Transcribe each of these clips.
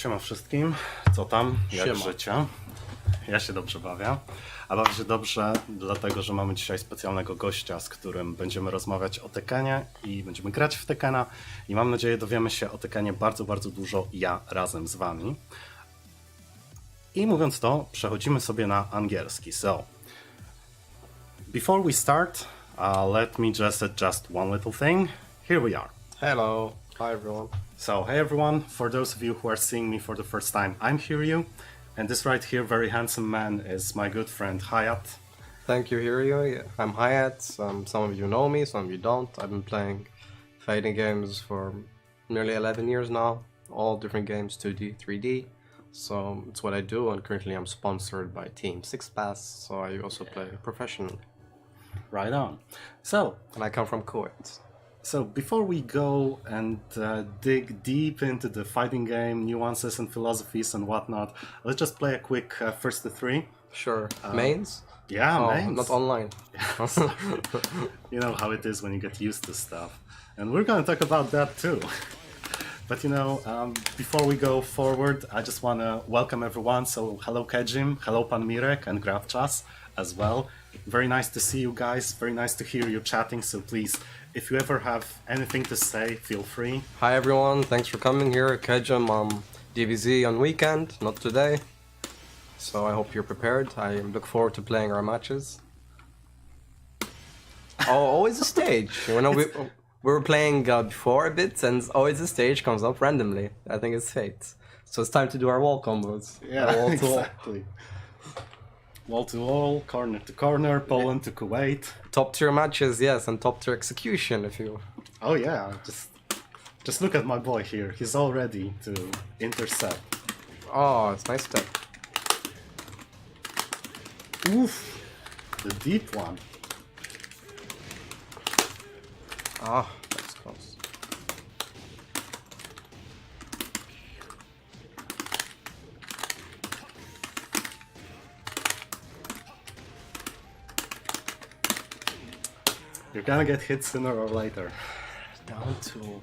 Siema wszystkim, co tam, jak Siema. życie? Ja się dobrze bawię, a bawię się dobrze dlatego, że mamy dzisiaj specjalnego gościa, z którym będziemy rozmawiać o Tekkenie i będziemy grać w Tekkena i mam nadzieję dowiemy się o Tekkenie bardzo, bardzo dużo ja razem z wami. I mówiąc to, przechodzimy sobie na angielski. So, before we start, let me just adjust one little thing. Here we are. Hello. Hi everyone. So, hey everyone, for those of you who are seeing me for the first time, I'm Hiryu, and this right here, very handsome man, is my good friend Hayat. Thank you, Hiryu. I'm Hayat. Some of you know me, some of you don't. I've been playing fighting games for nearly 11 years now. All different games, 2D, 3D. So it's what I do, and currently I'm sponsored by Team 6pass, so I also play professionally. Right on. So, And I come from Kuwait. before we go and dig deep into the fighting game nuances and philosophies and whatnot, let's just play a quick first to three. Sure. Mains? Yeah, Oh, mains. not online. You know how it is when you get used to stuff. And we're going to talk about that too. But before we go forward, I just want to welcome everyone. So hello Kejim, hello Pan Mirek and Gravchas as well. Very nice to see you guys, very nice to hear you chatting. So please, if you ever have anything to say, feel free. Hi everyone, thanks for coming here. Kejam DBZ on weekend, not today. So I hope you're prepared. I look forward to playing our matches. Oh, always a stage. We were playing before a bit, and always a stage comes up randomly. I think it's fate. So it's time to do our wall combos. Yeah, Wall to wall. exactly. Wall to wall, corner to corner, Poland to Kuwait. Top tier matches, yes, and top tier execution if you... Oh yeah, just look at my boy here. He's all ready to intercept. Oh, it's nice step. Oof, the deep one. Ah, that's close. You're gonna get hit sooner or later. Down to...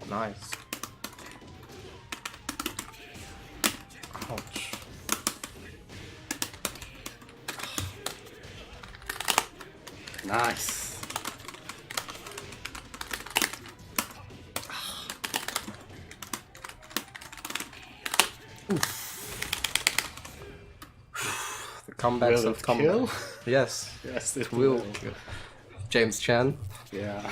Nice. Ouch. Nice. The comebacks Will of it comeback. kill? Yes, Yes, it will. will. James Chan Yeah.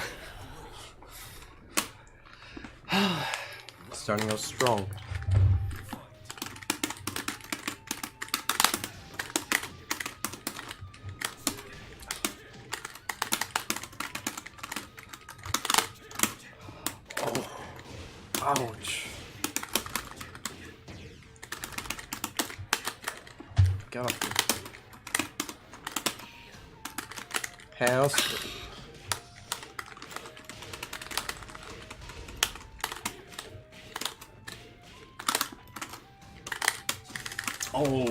starting out strong. Oh, ouch. God. House. Oh,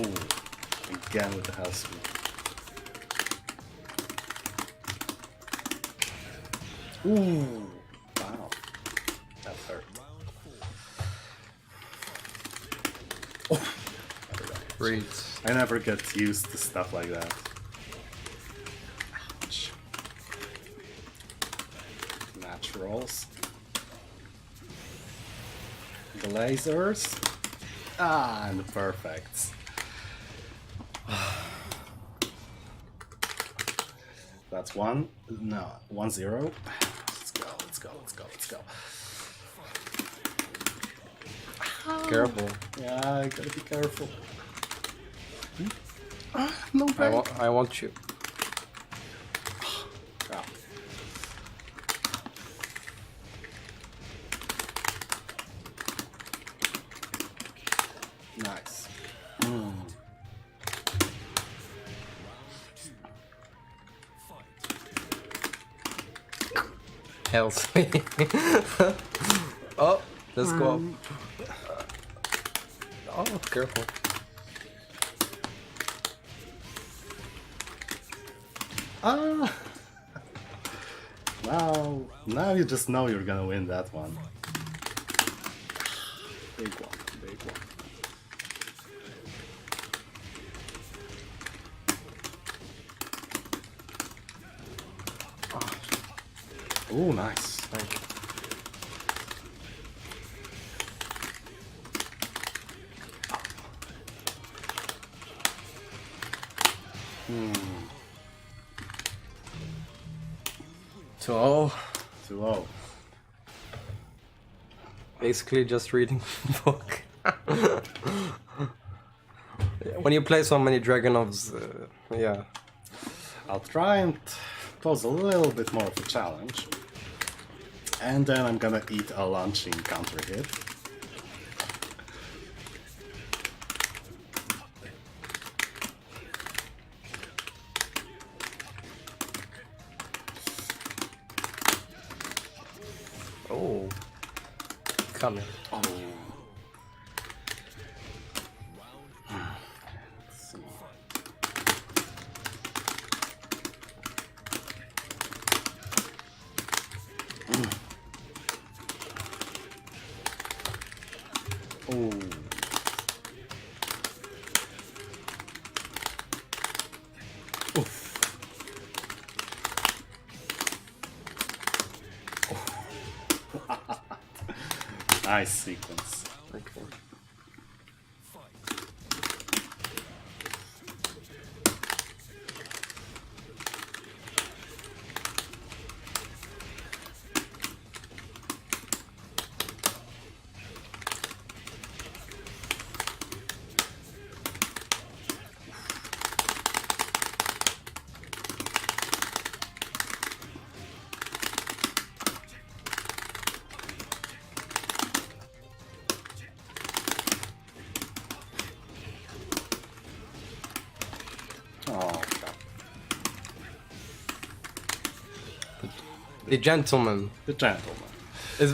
again with the house sweep. Ooh, wow, that hurt. Oh, Reads. I never get used to stuff like that. Ouch. Naturals. The lasers. Ah, and the perfects. That's 1-0. Let's go, let's go, let's go, let's go. Careful. Yeah, I gotta be careful. No break. I want you. Ah. Nice. Hells me. Oh, let's go. Oh, careful. Ah! Now you just know you're gonna win that one. Big one, big one. Oh, nice. Thank you. Hmm. 2-0. 2-0. Basically just reading the book. When you play so many Dragonovs, yeah. I'll try and pose a little bit more of a challenge. And then I'm gonna eat a launching counter hit. Oh. Coming. Oh. Let's see. Oh. Oof. Nice sequence. Okay. Oh, God. The gentleman. The gentleman.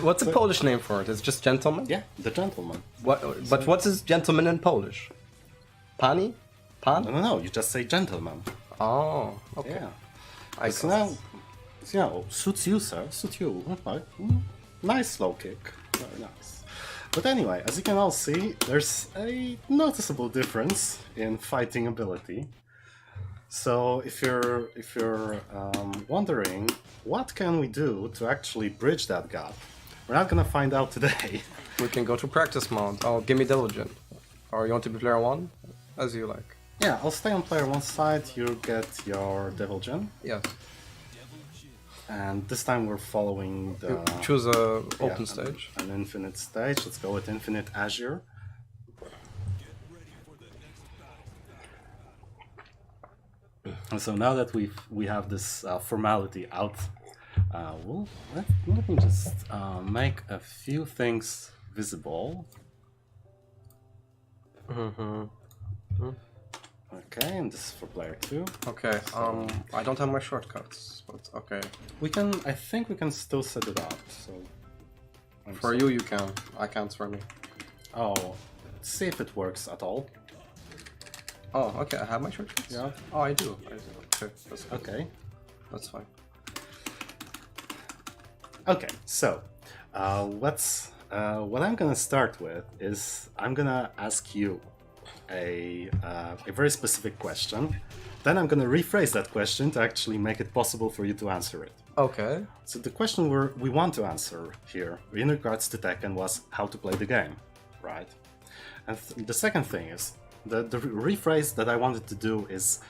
What's the Polish name for it? It's just gentleman? Yeah, the gentleman. But what is gentleman in Polish? Pani? Pan? No, you just say gentleman. Oh, okay. Yeah. I So now, suits you, sir. Suits you. Right. Nice slow kick. Very nice. But anyway, as you can all see, there's a noticeable difference in fighting ability. So if you're wondering what can we do to actually bridge that gap, we're not gonna find out today. We can go to practice mode. Oh, give me diligent. Or you want to be player 1? As you like. Yeah, I'll stay on player 1 side. You get your Devil Gem, Yes. and this time we're following the You choose a open yeah, stage. an infinite stage. Let's go with Infinite Azure. And so now that we have this formality out, let me just make a few things visible. Mm-hmm. Okay, and this is for player 2. Okay, I don't have my shortcuts, but okay. I think we can still set it up, so... For you, you can. I can't for me. Oh, let's see if it works at all. Oh, okay, I have my shortcuts? Yeah. Oh, I do. Okay, that's good. Okay. That's fine. Okay, so what I'm gonna start with is I'm gonna ask you a very specific question. Then I'm gonna rephrase that question to actually make it possible for you to answer it. Okay. So the question we want to answer here in regards to Tekken was how to play the game, right? And the second thing is, the rephrase that I wanted to do is,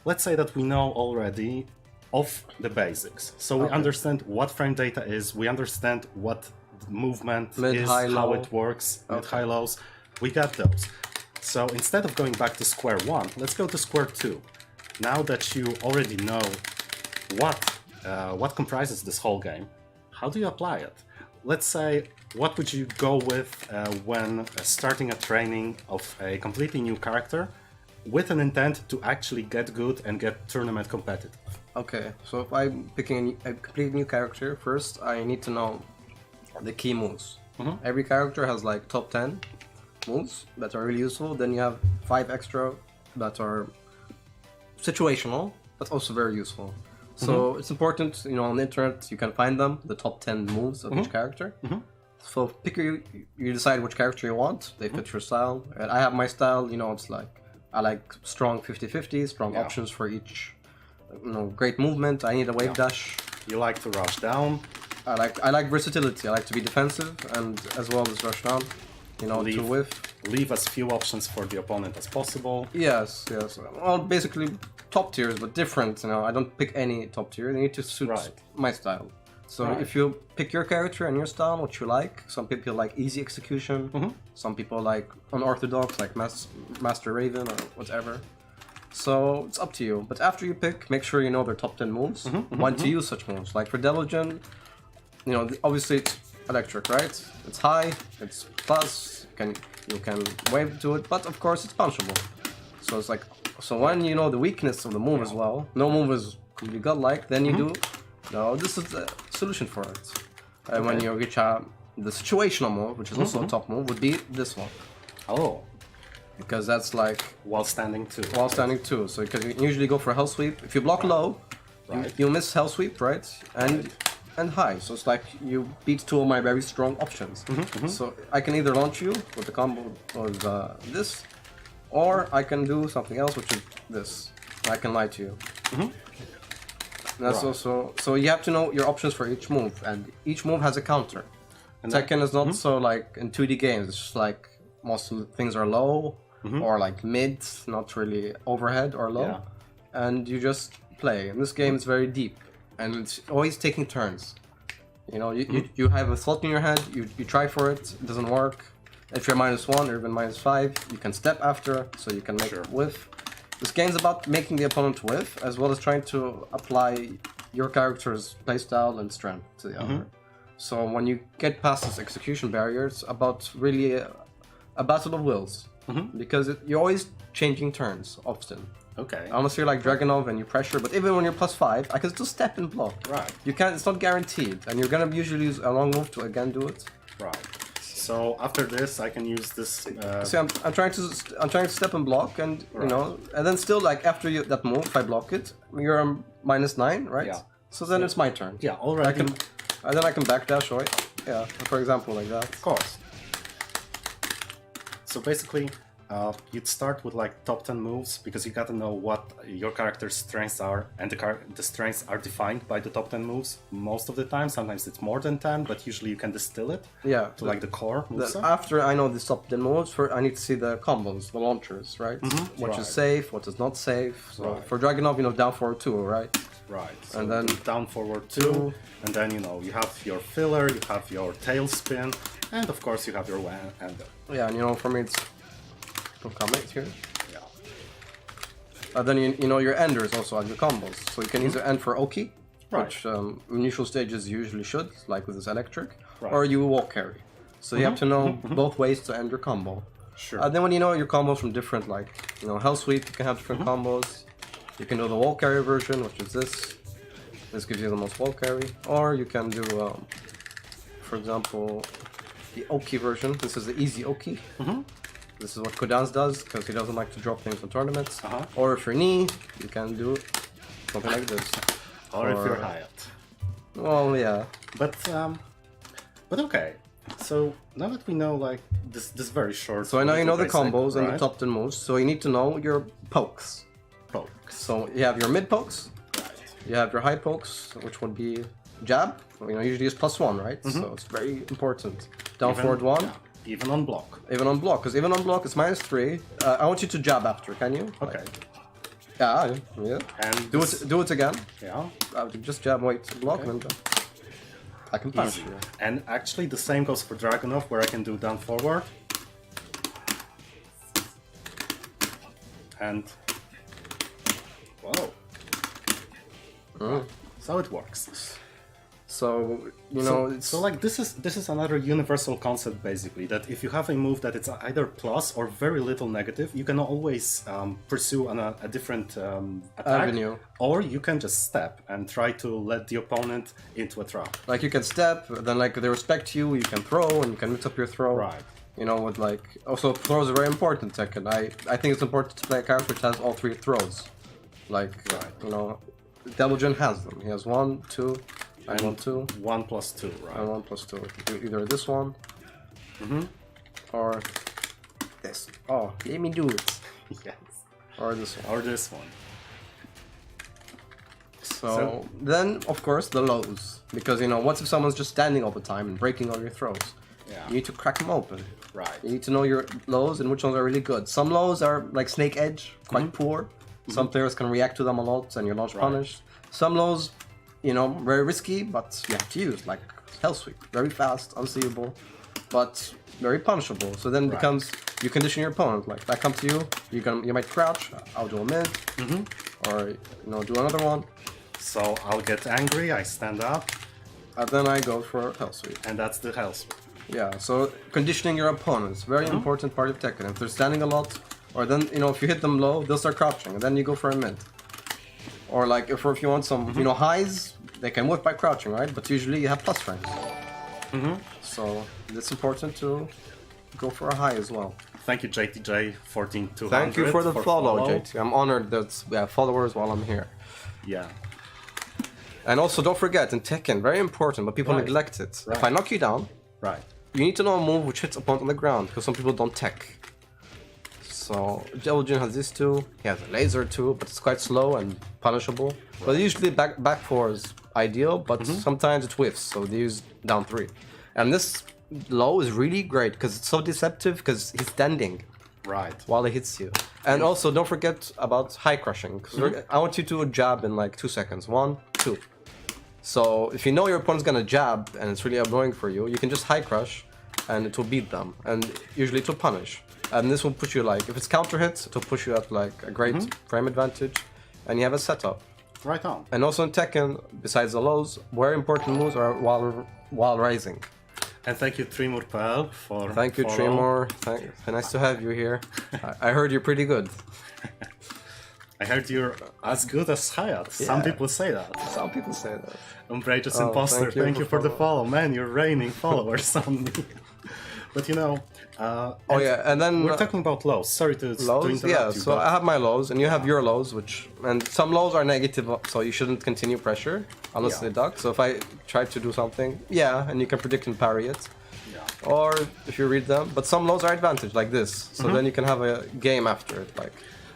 let's say that we know already of the basics. So we understand what frame data is, we understand what movement Mid, is, high, how low. it works, mid, high, lows. We got those. So instead of going back to square 1, let's go to square 2. Now that you already know what comprises this whole game, how do you apply it? Let's say, what would you go with when starting a training of a completely new character with an intent to actually get good and get tournament competitive? Okay, so if I'm picking a completely new character, first I need to know the key moves. Every character has like top 10 moves that are really useful. Then you have 5 extra that are situational, but also very useful. So it's important, you know, on the internet you can find them, the top 10 moves of each character. So you decide which character you want, they fit your style. And I have my style, you know, it's like, I like strong 50-50, strong options for each, you know, great movement. I need a wave dash. You like to rush down. I like versatility. I like to be defensive and as well as rush down, you know, to whiff. Leave as few options for the opponent as possible. Yes. Well, basically top tiers, but different. You know, I don't pick any top tier. They need to suit my style. So if you pick your character and your style, what you like. Some people like easy execution. Some people like unorthodox, like Master Raven or whatever. So it's up to you. But after you pick, make sure you know their top 10 moves. When to use such moves. Like for Delusion, you know, obviously it's electric, right? It's high, it's plus, you can wave to it, but of course it's punchable. So it's like, so when you know the weakness of the move as well, no move is completely godlike, then you do, no, this is the solution for it. And when you reach the situational move, which is also a top move, would be this one. Oh. Because that's like... While standing 2. While standing 2, so you can usually go for hell sweep. If you block low, you miss hell sweep, right? And high, so it's like you beat 2 of my very strong options. So I can either launch you with the combo of this, or I can do something else, which is this. I can lie to you. That's also, so you have to know your options for each move, and each move has a counter. And Tekken is not so like in 2D games, it's just like most of the things are low, or like mid, not really overhead or low, and you just play. In this game it's very deep, and it's always taking turns. You know, you have a thought in your head, you try for it, it doesn't work. If you're -1 or even -5, you can step after, so you can make whiff. This game's about making the opponent whiff, as well as trying to apply your character's playstyle and strength to the other. So when you get past this execution barrier, it's about really a battle of wills. Because you're always changing turns, often. Okay. Unless you're like Dragunov and you pressure, but even when you're +5, I can still step and block. Right. You can't, it's not guaranteed, and you're gonna usually use a long move to again do it. Right. So after this, I can use this. See, I'm trying to step and block, and you know, and then still like after that move, if I block it, you're -9, right? Yeah. So then it's my turn. Yeah, already. And then I can backdash, right? Yeah, for example, like that. Of course. So basically, you'd start with like top 10 moves, because you gotta know what your character's strengths are, and the strengths are defined by the top 10 moves most of the time. Sometimes it's more than 10, but usually you can distill it to like the core moves. After I know the top 10 moves, I need to see the combos, the launchers, right? What is safe, what is not safe. So for Dragunov, you know, down forward 2, right? Right. So and then down forward 2, and then you know you have your filler, you have your tailspin, and of course you have your ender. Yeah, and you know, for me it's comment here. Yeah. Then you know your enders also have your combos, so you can either end for Oki, which initial stages usually should, like with this electric, or you walk carry. So you have to know both ways to end your combo. Sure. Then when you know your combos from different, like you know, Hell Sweep, you can have different combos. You can do the wall carry version, which is this. This gives you the most wall carry, or you can do, for example, the Oki version. This is the easy Oki. This is what Kodans does, because he doesn't like to drop things in tournaments. Or if you're knee, you can do something like this. Or if you're Hayat. Well, yeah. But okay. So now that we know like this very short. So now you know the combos and the top 10 moves. So you need to know your pokes. So you have your mid pokes. You have your high pokes, which would be jab. You know, usually it's +1, right? So it's very important. Down forward 1. Yeah. Even on block. Even on block, because even on block it's -3. I want you to jab after, can you? Okay. Yeah. And do it again. Yeah. Just jab, wait, block, and then jab. I can punch. Easy. And actually the same goes for Dragunov, where I can do down forward. And whoa. So it works. So you know, so like this is another universal concept basically, that if you have a move that it's either plus or very little negative, you can always pursue a different attack, avenue, or you can just step and try to let the opponent into a trap. Like you can step, then like they respect you, you can throw, and you can mix up your throw. Right. You know, with like also throws are very important in Tekken. I think it's important to play a character which has all 3 throws. Like, you know, Double Jin has them. He has 1, 2, and 1, 2. 1 plus 2, right? And 1 plus 2. Either this one, or this. Oh, let me do it. Yes. Or this one. Or this one. So then, of course, the lows. Because, you know, what if someone's just standing all the time and breaking all your throws? Yeah. You need to crack them open. Right. You need to know your lows and which ones are really good. Some lows are like Snake Edge, quite poor. Some players can react to them a lot and you're not punished. Some lows, you know, very risky, but you have to use, like Hell Sweep. Very fast, unseeable, but very punishable. So then it becomes, you condition your opponent. Like, if I come to you, you might crouch, I'll do a mid, or, you know, do another one. So I'll get angry, I stand up, And then I go for Hell Sweep. and that's the Hell Sweep. Yeah, so conditioning your opponents, very important part of Tekken. If they're standing a lot, or then, you know, if you hit them low, they'll start crouching, and then you go for a mid. Or like, if you want some, you know, highs, they can whip by crouching, right? But usually you have plus frames. So it's important to go for a high as well. Thank you, JTJ14200. Thank you for the follow, JT. I'm honored that we have followers while I'm here. Yeah. And also, don't forget, in Tekken, very important, but people neglect it. If I knock you down, Right. you need to know a move which hits opponent on the ground, because some people don't tech. So, Double Jin has this too, he has a laser too, but it's quite slow and punishable. But usually back 4 is ideal, but sometimes it whiffs, so they use down 3. And this low is really great, because it's so deceptive, because he's standing Right. while he hits you. And also, don't forget about high crushing, because I want you to jab in like 2 seconds. 1, 2. So if you know your opponent's gonna jab and it's really annoying for you, you can just high crush and it will beat them. And usually it will punish. And this will push you like, if it's counter hits, it will push you at like a great frame advantage. And you have a setup. Right on. And also in Tekken, besides the lows, very important moves are while rising. And thank you, Trimur.pl, for Thank you, follow. Tremor. Nice to have you here. I heard you're pretty good. I heard you're as good as Hayat. Some people say that. Some people say that. Umbrageous Oh, Imposter, thank you for the follow. follow. Man, you're raining followers on me. But you know... And then... We're talking about lows. Sorry to Lows, interrupt yeah, you, so but... I have my lows, and you have your lows, and some lows are negative, so you shouldn't continue pressure, unless they duck. So if I try to do something, and you can predict and parry it. Yeah. Or if you read them, but some lows are advantage, like this, so then you can have a game after it, like...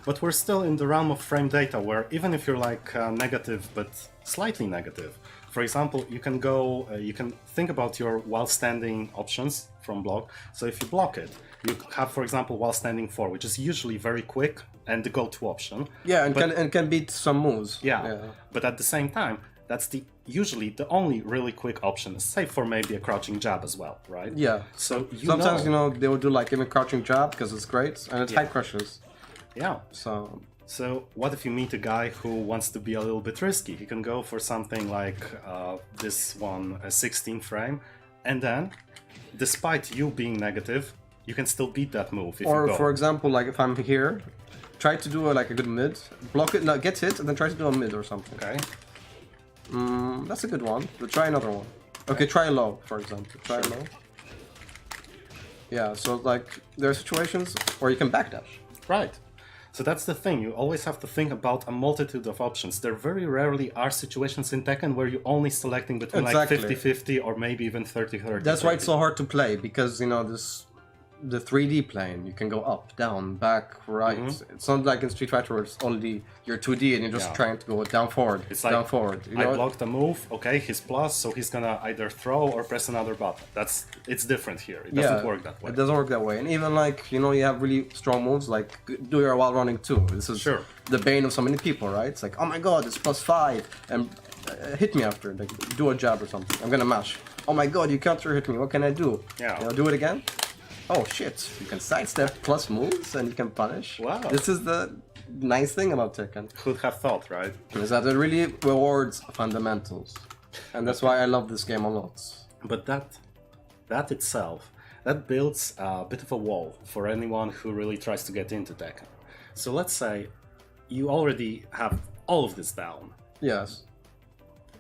But we're still in the realm of frame data, where even if you're like negative, but slightly negative, for example, you can go, you can think about your while standing options from block. So if you block it, you have, for example, while standing 4, which is usually very quick and the go-to option. Yeah, and can beat some moves. Yeah, but at the same time, that's usually the only really quick option, save for maybe a crouching jab as well, right? Yeah. So sometimes, you know, they will do like even crouching jab, because it's great, and it's high crushes. Yeah. So what if you meet a guy who wants to be a little bit risky? He can go for something like this one, a 16 frame, and then, despite you being negative, you can still beat that move if you go. for example, like if I'm here, try to do like a good mid, block it, no, get hit, and then try to do a mid or something. Okay. That's a good one. But try another one. Okay, try low, for example. Try low. Yeah, so like there are situations where you can backdash. Right. So that's the thing, you always have to think about a multitude of options. There very rarely are situations in Tekken where you're only selecting between like 50-50 or maybe even 30-30. That's why it's so hard to play, because, you know, the 3D plane, you can go up, down, back, right. It's not like in Street Fighter where it's only you're 2D and you're just trying to go down forward, it's down like, forward. You know? I blocked a move, okay, he's plus, so he's gonna either throw or press another button. It's different here. It doesn't work that way. It doesn't work that way. And even like, you know, you have really strong moves like do your while running too. This is the bane of so many people, right? It's like, oh my god, it's +5 and hit me after, like do a jab or something. I'm gonna mash. Oh my god, you counter hit me. What can I do? Yeah. You know, do it again. Oh shit, you can sidestep plus moves and you can punish. Wow. This is the nice thing about Tekken. Who'd have thought, right? Is that it really rewards fundamentals. And that's why I love this game a lot. But that itself, that builds a bit of a wall for anyone who really tries to get into Tekken. So let's say you already have all of this down. Yes.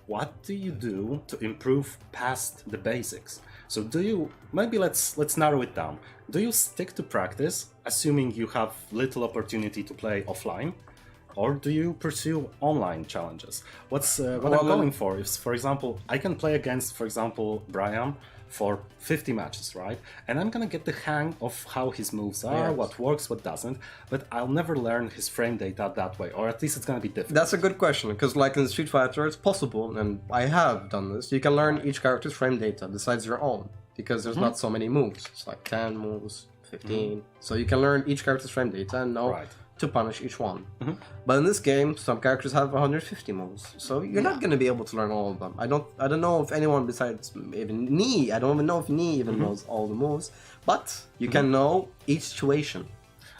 What do you do to improve past the basics? So do you, maybe let's narrow it down. Do you stick to practice, assuming you have little opportunity to play offline? Or do you pursue online challenges? What Well, I'm going for is, for example, I can play against, for example, Brian for 50 matches, right? And I'm gonna get the hang of how his moves are, Yes. what works, what doesn't, but I'll never learn his frame data that way, or at least it's gonna be difficult. That's a good question, because like in Street Fighter, it's possible, and I have done this. You can learn each character's frame data besides your own, because there's not so many moves. It's like 10 moves, 15. So you can learn each character's frame data and know Right. to punish each one. But in this game, some characters have 150 moves, so you're not going to be able to learn all of them. I don't know if anyone besides even Knee, I don't even know if Knee even knows all the moves, but you can know each situation.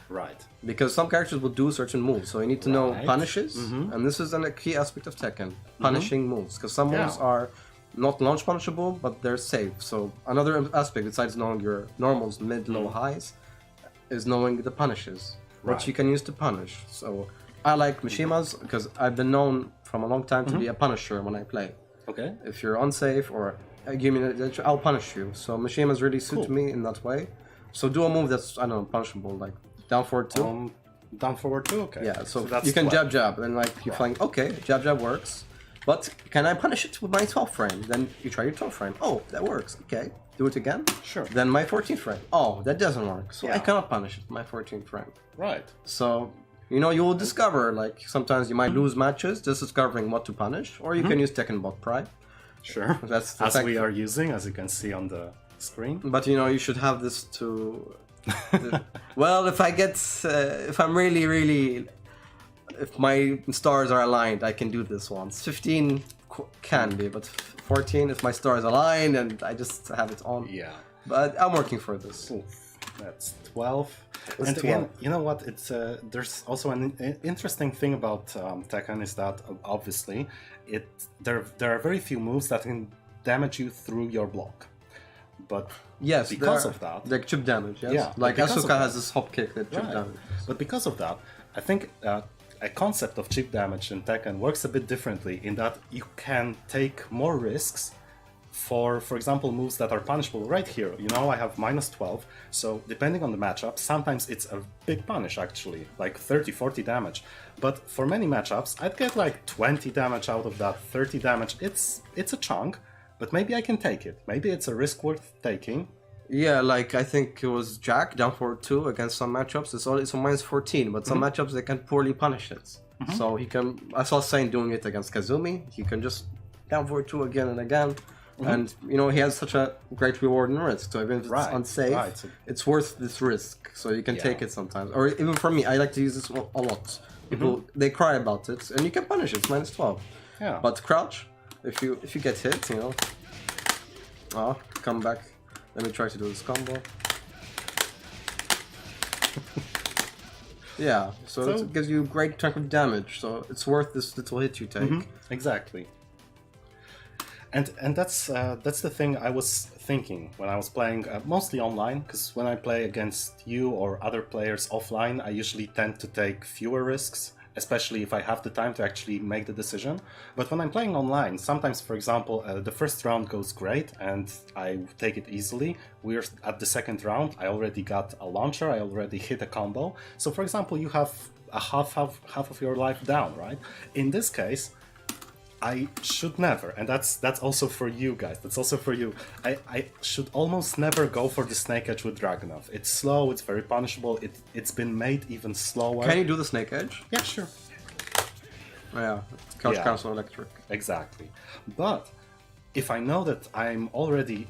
Right. Because some characters will do certain moves, so you need to know Right. punishes, and this is a key aspect of Tekken, punishing moves. Because some moves are not launch punishable, but they're safe. So another aspect, besides knowing your normals, mid, low, highs, is knowing the punishes, which Right. you can use to punish. So I like Mishima's, because I've been known from a long time to be a punisher when I play. Okay. If you're unsafe or give me, I'll punish you. So Mishima's really suit me in that way. So do a move that's, I don't know, punishable, like down forward 2. Down forward 2, okay. Yeah, so that's you can 12. jab, and like you find, okay, jab works, but can I punish it with my 12th frame? Then you try your 12th frame. Oh, that works. Okay, do it again. Sure. Then my 14th frame. Oh, that doesn't work. So I Yeah. cannot punish it with my 14th frame. Right. So you know, you will discover, like sometimes you might lose matches just discovering what to punish, or you can use Tekken Bot Pride. Sure. That's the as fact. we are using, as you can see on the screen. But you know, you should have this to. Well, if I get, if I'm really, if my stars are aligned, I can do this once. 15 can be, but 14 if my stars align and I just have it on. Yeah. But I'm working for this. Oof, that's 12. That's and 12. again, you know what? It's there's also an interesting thing about Tekken is that obviously there are very few moves that can damage you through your block. But Yes, because of that, like chip damage. Yes, Yeah, like because of Asuka that. has this hop kick that chip right. damage. But because of that, I think a concept of chip damage in Tekken works a bit differently in that you can take more risks for example, moves that are punishable right here. You know, I have -12, so depending on the matchup, sometimes it's a big punish actually, like 30, 40 damage. But for many matchups, I'd get like 20 damage out of that, 30 damage. It's a chunk, but maybe I can take it. Maybe it's a risk worth taking. Yeah, like I think it was Jack down forward 2 against some matchups. It's only -14, but some matchups they can poorly punish it. So he can. I saw Saint doing it against Kazumi. He can just down forward 2 again and again. And you know, he has such a great reward and risk. So even if it's Right, unsafe, right. So- it's worth this risk. So you can take it sometimes. Or even for me, I like to use this a lot. People they cry about it, and you can punish it. It's -12. Yeah. But crouch, if you get hit, you know. Oh, come back. Let me try to do this combo. Yeah, so it gives you a great chunk of damage, so it's worth this little hit you take. Exactly. And that's the thing I was thinking when I was playing mostly online, because when I play against you or other players offline, I usually tend to take fewer risks, especially if I have the time to actually make the decision. But when I'm playing online, sometimes, for example, the first round goes great and I take it easily. We're at the second round, I already got a launcher, I already hit a combo. So for example, you have a half of your life down, right? In this case, I should never, and that's also for you guys, that's also for you, I should almost never go for the Snake Edge with Dragunov. It's slow, it's very punishable, it's been made even slower. Can you do the Snake Edge? Yeah, sure. Oh, yeah, Couch Yeah. Council Electric. Exactly. But if I know that I'm already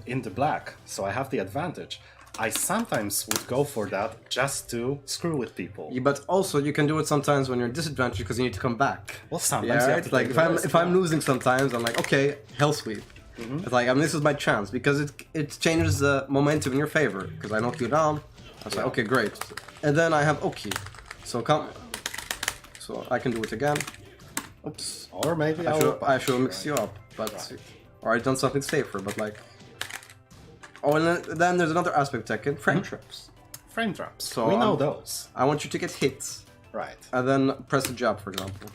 in the black, so I have the advantage, I sometimes would go for that just to screw with people. Yeah, but also you can do it sometimes when you're disadvantaged because you need to come back. Well, sometimes Yeah, you have right? to Like take if the I'm risk, if I'm losing sometimes, I'm like, okay, hell sweep. It's like, I mean, this is my chance because it changes the momentum in your favor. Because I knock you down, I was like, okay, great, and then I have Oki, so come, so I can do it again. Oops. Or maybe I should mix you up, but or I done something safer, but like. Oh, and then there's another aspect of Tekken, frame traps. frame traps. So we know those. I want you to get hit, Right. and then press the jab, for example.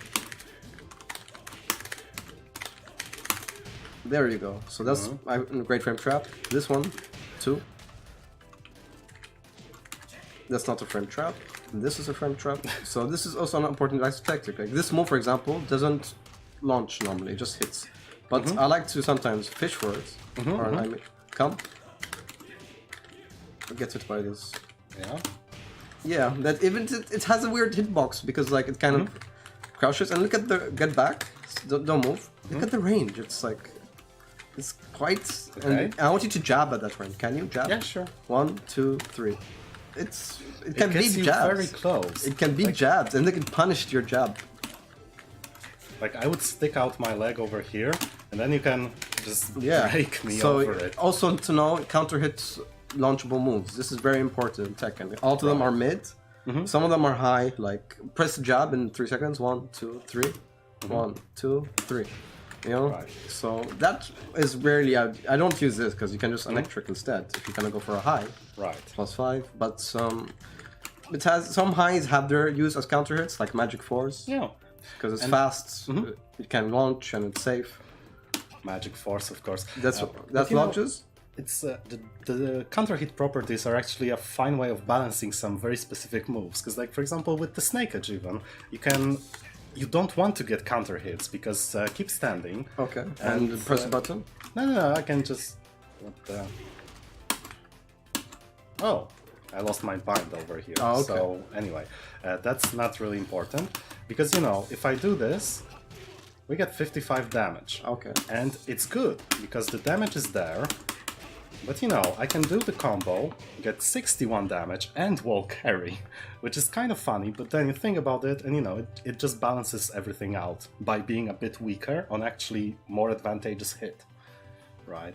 There you go. So that's a great frame trap. This one, 2. That's not a frame trap. This is a frame trap. So this is also an important tactic. Like this move, for example, doesn't launch normally; it just hits. But I like to sometimes fish for it, or I make come. Get hit by this. Yeah. Yeah, that even it has a weird hitbox because like it kind of crouches and look at the get back. Don't move. Look at the range. It's like it's quite. Okay. And I want you to jab at that range. Can you jab? Yeah, sure. 1, 2, 3. It can gets be you jabs. very close. It can be jabs, and they can punish your jab. Like I would stick out my leg over here, and then you can just break me so over it. Also to know counter hits launchable moves. This is very important in Tekken. All of them are mid. Some of them are high. Like press jab in 3 seconds. 1, 2, 3. 1, 2, 3. You know. Right. So that is rarely. I don't use this because you can just electric instead. If you're gonna go for a high. Right. +5. But it has some highs have their use as counter hits, like Magic Force. Yeah. Because it's fast, it can launch, and it's safe. Magic Force, of course. That's but, you know, launches. It's the counter hit properties are actually a fine way of balancing some very specific moves. Because, like for example, with the Snake Edge, even you don't want to get counter hits because keep standing. Okay. And press a button. No, I can just. What the... Oh, I lost my bind over here. Oh, okay. So anyway, that's not really important because you know if I do this, we get 55 damage. Okay. And it's good because the damage is there. But you know, I can do the combo, get 61 damage and wall carry, which is kind of funny, but then you think about it and you know, it just balances everything out by being a bit weaker on actually more advantageous hit, right?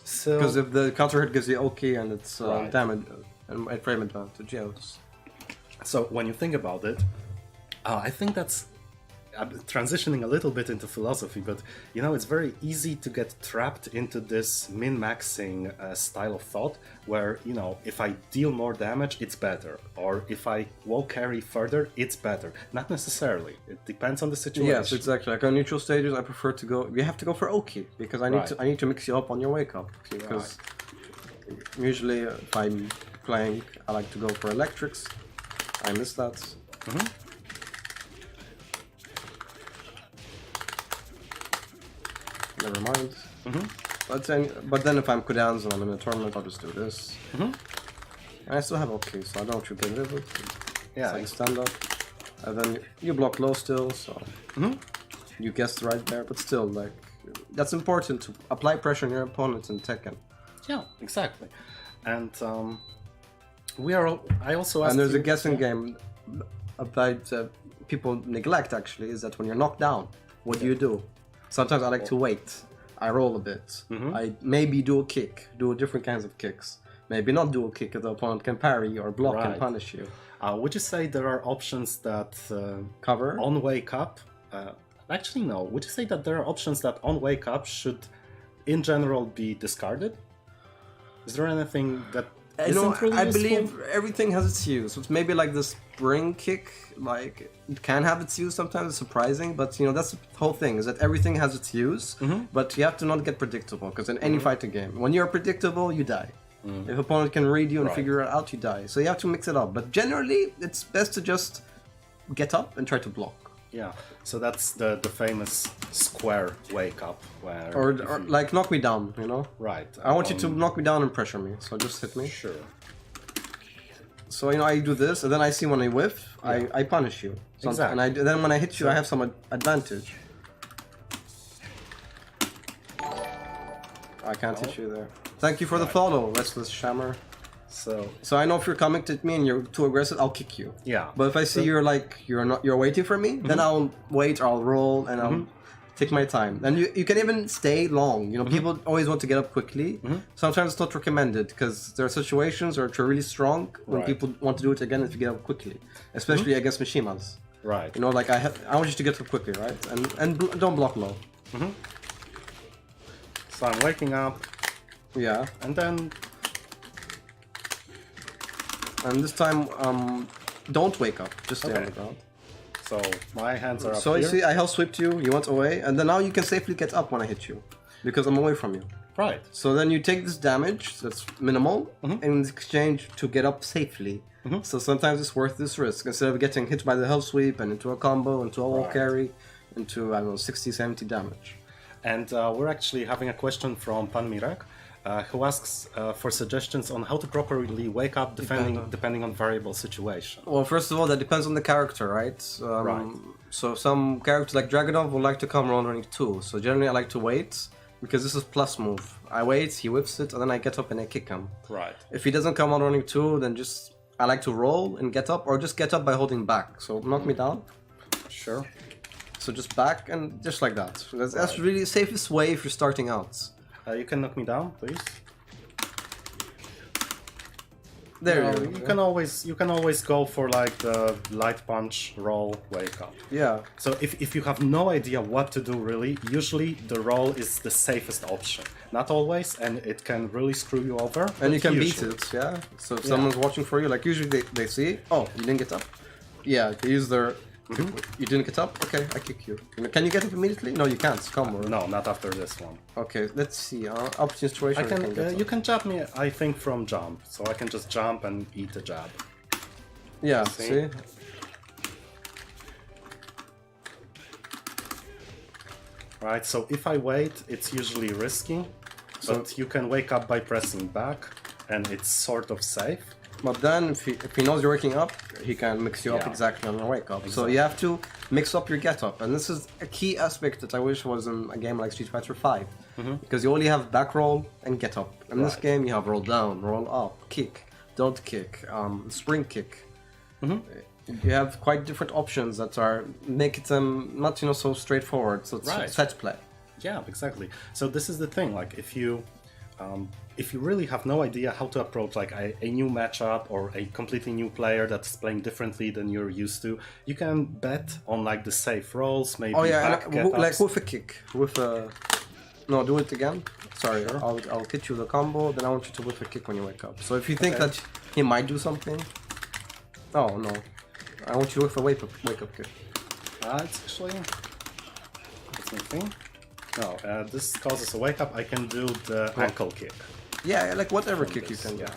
So Because if the counter hit gives you OK and it's Right. damage and frame advantage, yes. So when you think about it, I think that's transitioning a little bit into philosophy, but you know, it's very easy to get trapped into this min-maxing style of thought where, you know, if I deal more damage, it's better. Or if I wall carry further, it's better. Not necessarily. It depends on the situation. Yes, exactly. Like on neutral stages, I prefer to go. You have to go for OK because I need to mix you up on your wake up. Because usually, if I'm playing, I like to go for electrics. I miss that. Never mind. But then if I'm Kudan's and I'm in a tournament, I'll just do this. And I still have OK, so I don't want you to get rid of it. Yeah. So you stand up. And then you block low still, so you guessed right there, but still, like, that's important to apply pressure on your opponents in Tekken. Yeah, exactly. And I also asked And there's you, a guessing game about people neglect actually, is that when you're knocked down, what do? Sometimes I like to wait. I roll a bit. I maybe do a kick, do different kinds of kicks. Maybe not do a kick if the opponent can parry or block and punish you. Would you say there are options that Cover? on wake up? Actually, no. Would you say that there are options that on wake up should, in general, be discarded? Is there anything that isn't really I useful? believe everything has its use. So it's maybe like the spring kick, like it can have its use sometimes. It's surprising, but you know that's the whole thing is that everything has its use. But you have to not get predictable because in any fighting game, when you're predictable, you die. If opponent can read you and figure it out, you die. So you have to mix it up. But generally, it's best to just get up and try to block. Yeah, so that's the famous square wake up where Or like knock me down, you know? right. I want you to knock me down and pressure me, so just hit me. Sure. So, you know, I do this, and then I see when I whiff, I punish you. So Exactly. And then when I hit you, I have some advantage. I can't hit you there. Thank you for the follow, Restless Shammer. So I know if you're coming to me and you're too aggressive, I'll kick you. Yeah. But if I see you're waiting for me, then I'll wait, I'll roll, and I'll take my time. And you can even stay long. You know, people always want to get up quickly. Sometimes it's not recommended because there are situations where you're really strong when people want to do it again if you get up quickly, especially against Mishimas. Right. You know, like I want you to get up quickly, right? And don't block low. So I'm waking up. Yeah. And then. And this time, don't wake up. Just stay on the ground. So my hands are up So here. you see, I hell swept you. You went away, and then now you can safely get up when I hit you. because I'm away from you. Right. So then you take this damage that's minimal in exchange to get up safely. So sometimes it's worth this risk instead of getting hit by the hell sweep and into a combo, into a wall carry, into, I don't know, 60, 70 damage. And we're actually having a question from Pan Mirek, who asks for suggestions on how to properly wake up depending on variable situation. Well, first of all, that depends on the character, right? Right. So some characters like Dragonov would like to come around running too. So generally I like to wait, because this is plus move. I wait, he whips it, and then I get up and I kick him. Right. If he doesn't come out running too, then I like to roll and get up, or just get up by holding back. So knock me down. Sure. So just back and just like that. So that's really the safest way if you're starting out. You can knock me down, please. There you go. You can always go for like the light punch, roll, wake up. Yeah. So if you have no idea what to do really, usually the roll is the safest option. Not always, and it can really screw you over. And you can beat usually. it, yeah? So if someone's watching for you, like usually they see, oh, you didn't get up. Yeah, they use their... You didn't get up? Okay, I kick you. Can you get up immediately? No, you can't. Come on. No, not after this one. Okay, let's see. Option situation. You can jab me, I think, from jump. So I can just jump and eat the jab. Yeah, See? see? Right, so if I wait, it's usually risky. But you can wake up by pressing back, and it's sort of safe. But then if he knows you're waking up, he can mix you up Yeah. exactly on your wake up. So you have to mix up your get up. And this is a key aspect that I wish was in a game like Street Fighter V. Because you only have back roll and get up. In this game you have roll down, roll up, kick, don't kick, spring kick. You have quite different options that make it not so straightforward. So it's set play. Yeah, exactly. So this is the thing, like if you really have no idea how to approach like a new matchup or a completely new player that's playing differently than you're used to, you can bet on like the safe rolls, maybe back get-ups. like with a kick, with a... No, do it again. Sorry, I'll hit you with a combo, then I want you to whip a kick when you wake up. So if you think that he might do something... Oh, no. I want you to whip a wake up kick. It's actually... That's my thing. No, this causes a wake up. I can do the ankle kick. Yeah, like whatever kick you can get.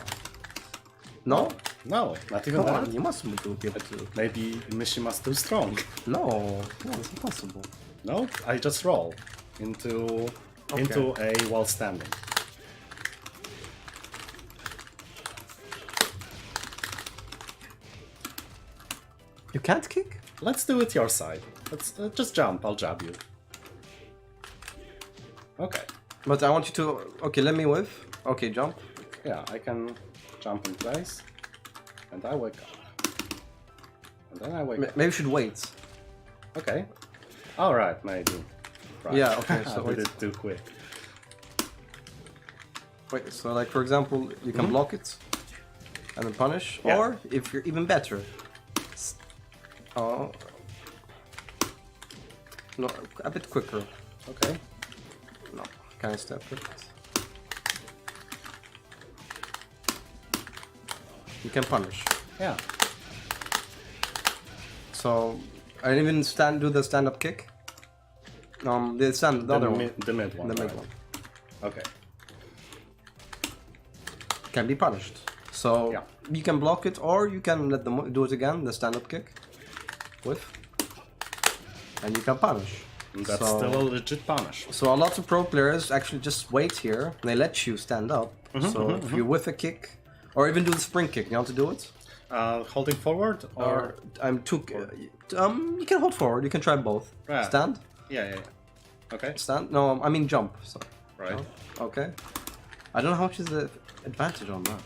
No? No, not even Come that. on, you must be able to. Maybe Mishima's too strong. No, it's impossible. No, I just roll into a while standing. You can't kick? Let's do it your side. Let's just jump. I'll jab you. Okay. But I want you to... Okay, let me whiff. Okay, jump. Yeah, I can jump in place, and I wake up. And then I wake up. Maybe you should wait. Okay. All right, maybe. Right. Yeah, okay, so I did it too quick. Wait, so like for example, you can block it and then punish, Yeah. or if you're even better, oh, no, a bit quicker. Okay. No, can I step it? You can punish. Yeah. So I didn't even do the stand-up kick. The other one. The mid one. The mid right. one. Okay. Can be punished. So Yeah. you can block it, or you can let them do it again, the stand-up kick. Whiff. And you can punish. That's still a legit punish. So a lot of pro players actually just wait here, they let you stand up. So if you whiff a kick, or even do the spring kick, you know how to do it? Holding forward or you can hold forward, you can try both. Yeah. Stand? yeah. Okay. Stand? No, I mean jump. Sorry. Right. No? Okay. I don't know how much is the advantage on that.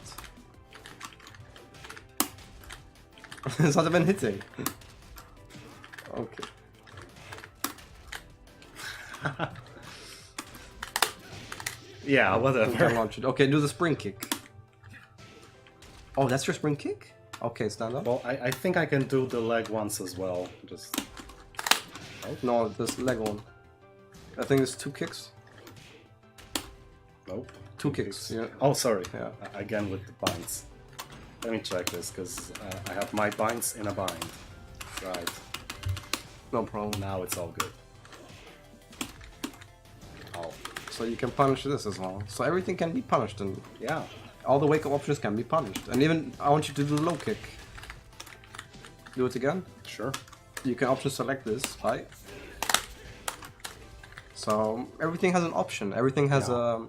It's not even hitting. Okay. Yeah, You can whatever. launch it. Okay, do the spring kick. Oh, that's your spring kick? Okay, stand up. Well, I think I can do the leg ones as well. Just No, this leg one. I think it's 2 kicks. nope. 2 kicks. Yeah. Oh, sorry. Yeah. Again with the binds. Let me check this because I have my binds in a bind. Right. No problem. Now it's all good. Oh. So you can punish this as well. So everything can be punished, and Yeah. all the wake up options can be punished. And even I want you to do the low kick. Do it again. Sure. You can option select this, right? So everything has an option. Everything has a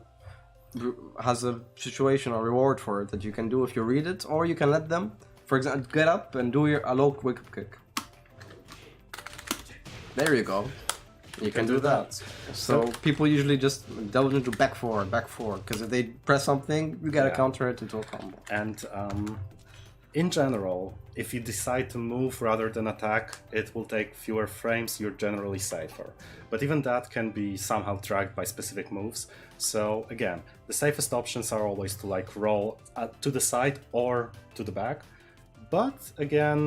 situation or reward for it that you can do if you read it, or you can let them, for example, get up and do a low wake up kick. There you go. You can do that. So people usually just delve into back forward, because if they press something, you gotta counter it into a combo. And in general, if you decide to move rather than attack, it will take fewer frames, you're generally safer. But even that can be somehow tracked by specific moves. So again, the safest options are always to like roll to the side or to the back. But again,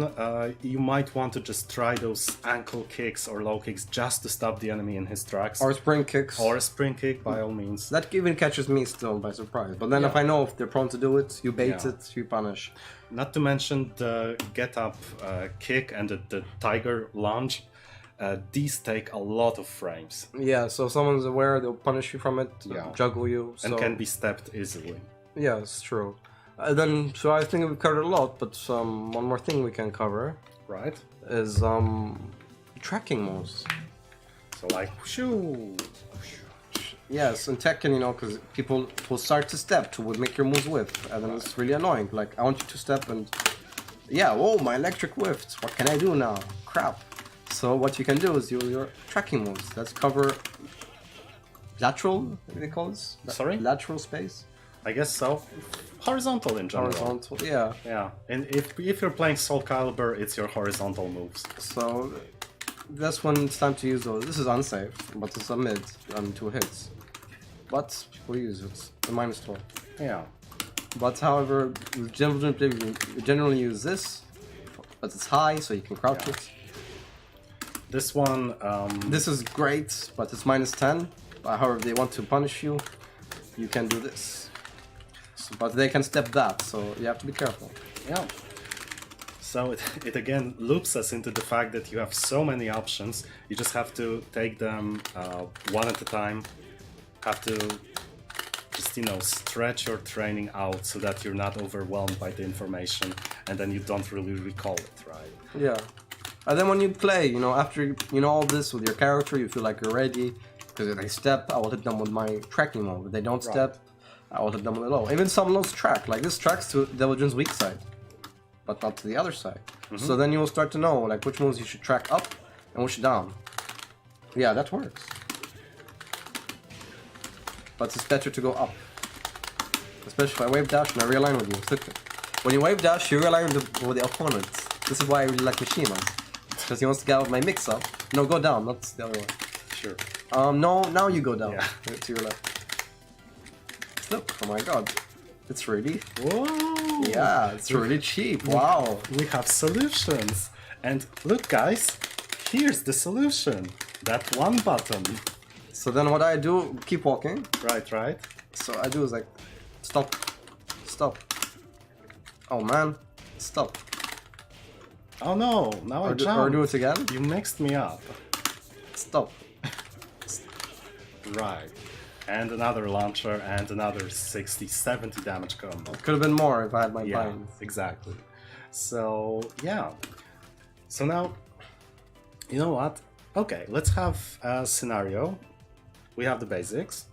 you might want to just try those ankle kicks or low kicks just to stop the enemy in his tracks. Or spring kicks. Or a spring kick, by all means. That even catches me still by surprise. But then if I know if they're prone to do it, you bait Yeah. it, you punish. Not to mention the get-up kick and the tiger lunge. These take a lot of frames. Yeah, so if someone's aware, they'll punish you from it, juggle you. And So. can be stepped easily. Yeah, it's true. So I think we've covered a lot, but one more thing we can cover Right? is tracking moves. So like, shoo! Yes, in Tekken, because people will start to step to make your moves whiff, and then it's really annoying. Like, I want you to step and... Yeah, whoa, my electric whiffed. What can I do now? Crap. So what you can do is your tracking moves. Let's cover lateral, what do they call this? Sorry? Lateral space? I guess so. Horizontal in general. Horizontal, yeah. Yeah, and if you're playing Soul Calibur, it's your horizontal moves. So that's when it's time to use those. This is unsafe, but it's a mid and 2 hits. But we use it. A -12. Yeah. But however, we generally use this, but it's high, so you can crouch it. This one, This is great, but it's -10. However, if they want to punish you, you can do this. But they can step that, so you have to be careful. yeah. So it again loops us into the fact that you have so many options. You just have to take them one at a time. Have to just stretch your training out so that you're not overwhelmed by the information, and then you don't really recall it, right? Yeah. And then when you play, after you know all this with your character, you feel like you're ready. Because if they step, I will hit them with my tracking mode. If they don't step, I will hit them with a low. Even some lows track, like this tracks to Diligent's weak side, but not to the other side. So then you will start to know like which moves you should track up and which down. Yeah, that works. But it's better to go up. Especially if I wave dash and I realign with you. When you wave dash, you realign with the opponent. This is why I really like Machina. Because he wants to get out of my mix-up. No, go down, not the other way. Sure. No, now you go down. Yeah. To your left. Look, oh my god. It's really... Whoa! Yeah, it's really cheap. Wow. We have solutions. And look, guys, here's the solution. That one button. So then what I do, keep walking. Right. So I do is like, stop. Stop. Oh man, stop. Oh no, now I jumped. Or do it again. You mixed me up. Stop. Right. And another launcher and another 60, 70 damage combo. Could have been more if I had my mind. Exactly. So, yeah. So now, you know what? Okay, let's have a scenario. We have the basics.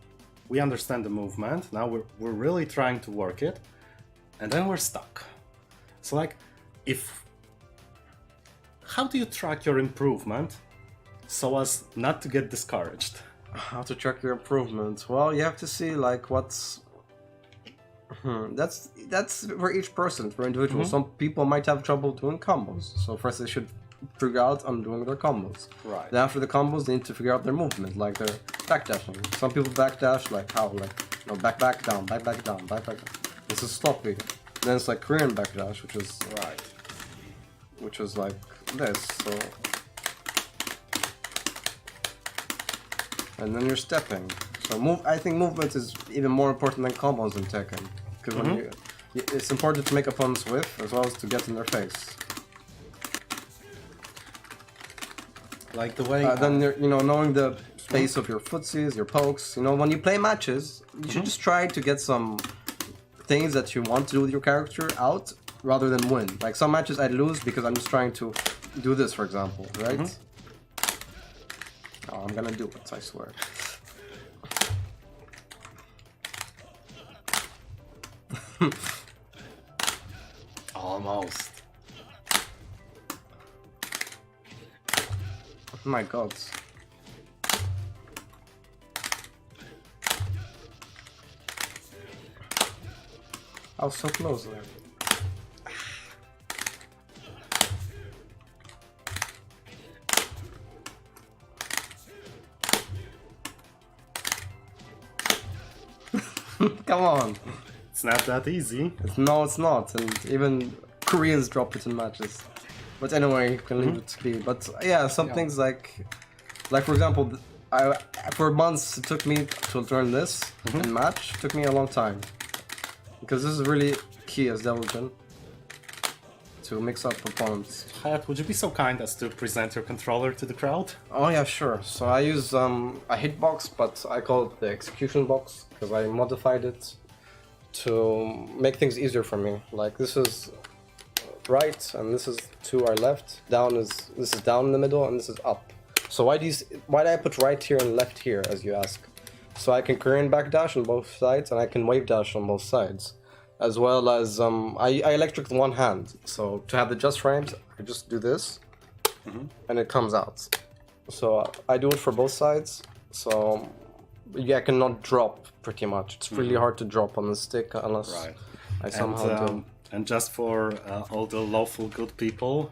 We understand the movement. Now we're really trying to work it. And then we're stuck. So like, how do you track your improvement so as not to get discouraged? How to track your improvement? Well, you have to see like what's. That's for each person, for individual. Some people might have trouble doing combos, so first they should figure out undoing their combos. Right. Then after the combos, they need to figure out their movement, like their backdashing. Some people backdash like how, like back down, back down, back down. This is sloppy. Then it's like Korean backdash, which is like this. So. And then you're stepping. So I think movement is even more important than combos in Tekken. Because when it's important to make opponents whiff as well as to get in their face. Like the way... Then knowing the space of your footsies, your pokes. You know, when you play matches, you should just try to get some things that you want to do with your character out rather than win. Like some matches I'd lose because I'm just trying to do this, for example, right? Oh, I'm gonna do it, I swear. Almost. Oh my god. I was so close there. Come on. It's not that easy. No, it's not. And even Koreans drop it in matches. But anyway, you can leave it to be. But yeah, some things like for example, for months it took me to learn this in match. It took me a long time. Because this is really key as Devilgen to mix up opponents. Hayat, would you be so kind as to present your controller to the crowd? Oh yeah, sure. So I use a hitbox, but I call it the execution box because I modified it to make things easier for me. Like this is right, and this is to our left. This is down in the middle, and this is up. So why did I put right here and left here, as you ask? So I can Korean backdash on both sides, and I can wave dash on both sides, as well as I electric with one hand. So to have the just frames, I just do this, and it comes out. So I do it for both sides. So yeah, I cannot drop pretty much. It's really hard to drop on the stick unless I somehow do. And just for all the lawful good people,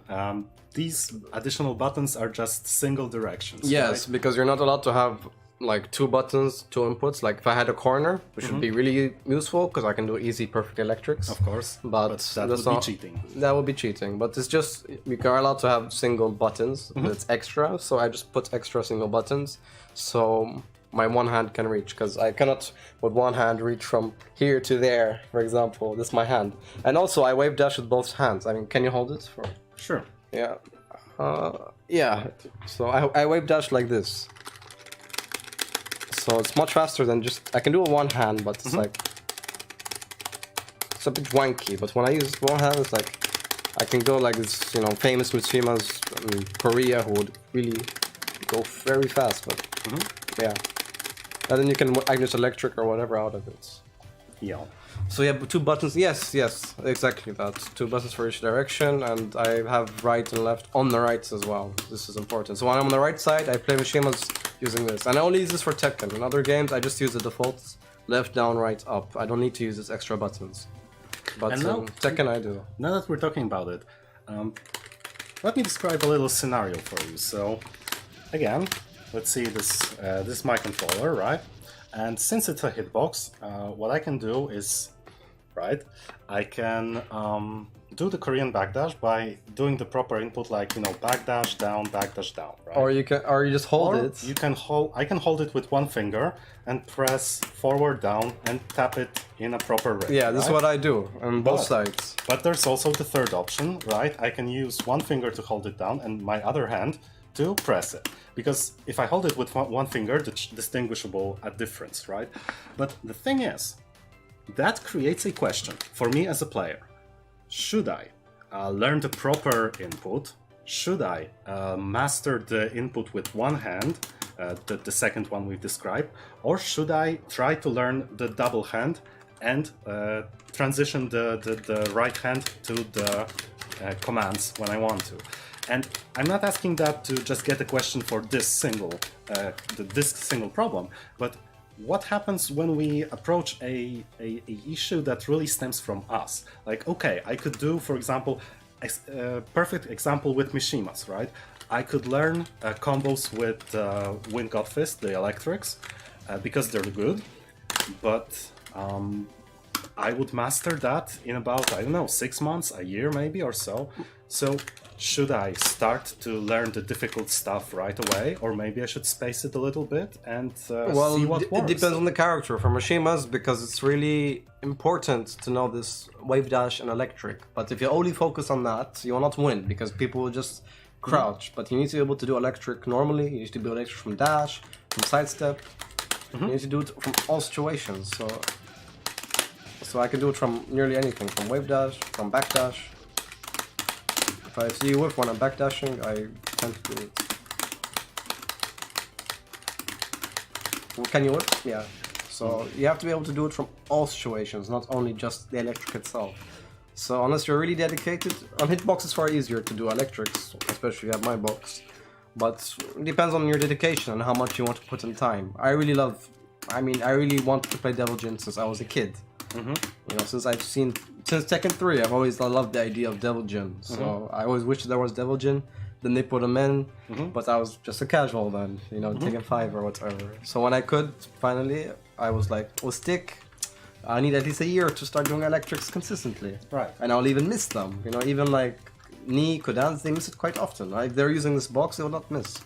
these additional buttons are just single directions. Yes, right? because you're not allowed to have like two buttons, two inputs. Like if I had a corner, which would be really useful because I can do easy perfect electrics. Of course, but that would be cheating. That would be cheating. But it's just we are allowed to have single buttons. That's extra. So I just put extra single buttons. So my one hand can reach, because I cannot with one hand reach from here to there, for example. This is my hand. And also I wave dash with both hands. I mean, can you hold it? Sure. Yeah. Yeah. So I wave dash like this. So it's much faster than just... I can do it with one hand, but it's like... It's a bit wanky, but when I use one hand, it's like... I can go like this, you know, famous Mishimas in Korea who would really go very fast, but... Yeah. And then you can use electric or whatever out of it. Yeah. So yeah, two buttons. Yes, exactly that. Two buttons for each direction, and I have right and left on the right as well. This is important. So when I'm on the right side, I play Mishimas using this. And I only use this for Tekken. In other games, I just use the defaults. Left, down, right, up. I don't need to use these extra buttons. But Tekken I do. Now that we're talking about it, let me describe a little scenario for you. So, again, let's see this. This is my controller, right? And since it's a hitbox, what I can do is, I can do the Korean backdash by doing the proper input, like, you know, backdash down, right? Or you just hold it. You can I can hold it with one finger and press forward, down, and tap it in a proper rate. Yeah, this is what I do on both sides. But there's also the third option, right? I can use one finger to hold it down and my other hand to press it. Because if I hold it with one finger, it's distinguishable a difference, right? But the thing is, that creates a question for me as a player. Should I learn the proper input? Should I master the input with one hand, the second one we've described? Or should I try to learn the double hand and transition the right hand to the commands when I want to? And I'm not asking that to just get a question for this single problem, but what happens when we approach a issue that really stems from us? Like, okay, I could do, for example, a perfect example with Mishimas, right? I could learn combos with Wind God Fist, the electrics, because they're good, but I would master that in about, I don't know, 6 months, a year maybe or so. So should I start to learn the difficult stuff right away, or maybe I should space it a little bit and see what works? It depends on the character. For Mishimas, because it's really important to know this wave dash and electric. But if you only focus on that, you will not win, because people will just crouch, but you need to be able to do electric normally. You need to do electric from dash, from sidestep. You need to do it from all situations. So I can do it from nearly anything, from wave dash, from backdash. If I see you whiff when I'm backdashing, I tend to do it. Well, can you whiff? Yeah. So you have to be able to do it from all situations, not only just the electric itself. So unless you're really dedicated, on hitbox it's far easier to do electrics, especially if you have my box. But it depends on your dedication and how much you want to put in time. I really want to play Devil Jin since I was a kid. You know, since Tekken 3, I've always loved the idea of Devil Jin. So I always wished there was Devil Jin. Then they put him in, but I was just a casual then, you know, Tekken 5 or whatever. So when I could, finally, I was like, well, stick. I need at least a year to start doing electrics consistently. Right. And I'll even miss them. You know, even like Ni, Kodans, they miss it quite often. Like, they're using this box, they will not miss.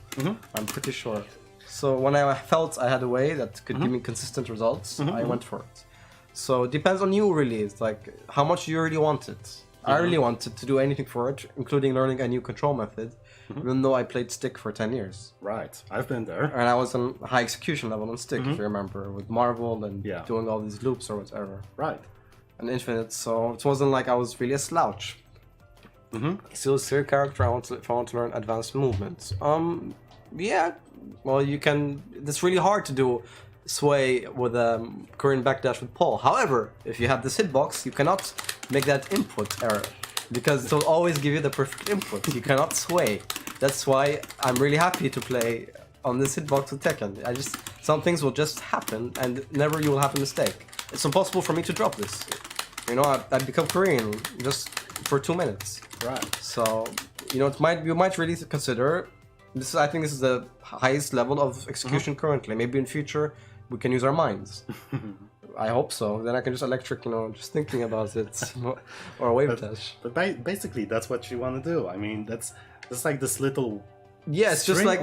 I'm pretty sure. So when I felt I had a way that could give me consistent results, I went for it. So it depends on you really. It's like how much you really want it. I really wanted to do anything for it, including learning a new control method, even though I played stick for 10 years. Right, I've been there. And I was on high execution level on stick, if you remember, with Marvel and doing all these loops or whatever. Right. And infinite, so it wasn't like I was really a slouch. Still a serious character, if I want to learn advanced movements. Yeah, well you can, it's really hard to do sway with Korean backdash with Paul. However, if you have this hitbox, you cannot make that input error because it will always give you the perfect input. You cannot sway. That's why I'm really happy to play on this hitbox with Tekken. Some things will just happen and never you will have a mistake. It's impossible for me to drop this. You know, I become Korean just for 2 minutes. Right. So, you know, you might really consider this. I think this is the highest level of execution currently. Maybe in future we can use our minds. I hope so. Then I can just electric, you know, just thinking about it, or wave dash. But basically, that's what you want to do. I mean, that's like this little. Yeah, it's just like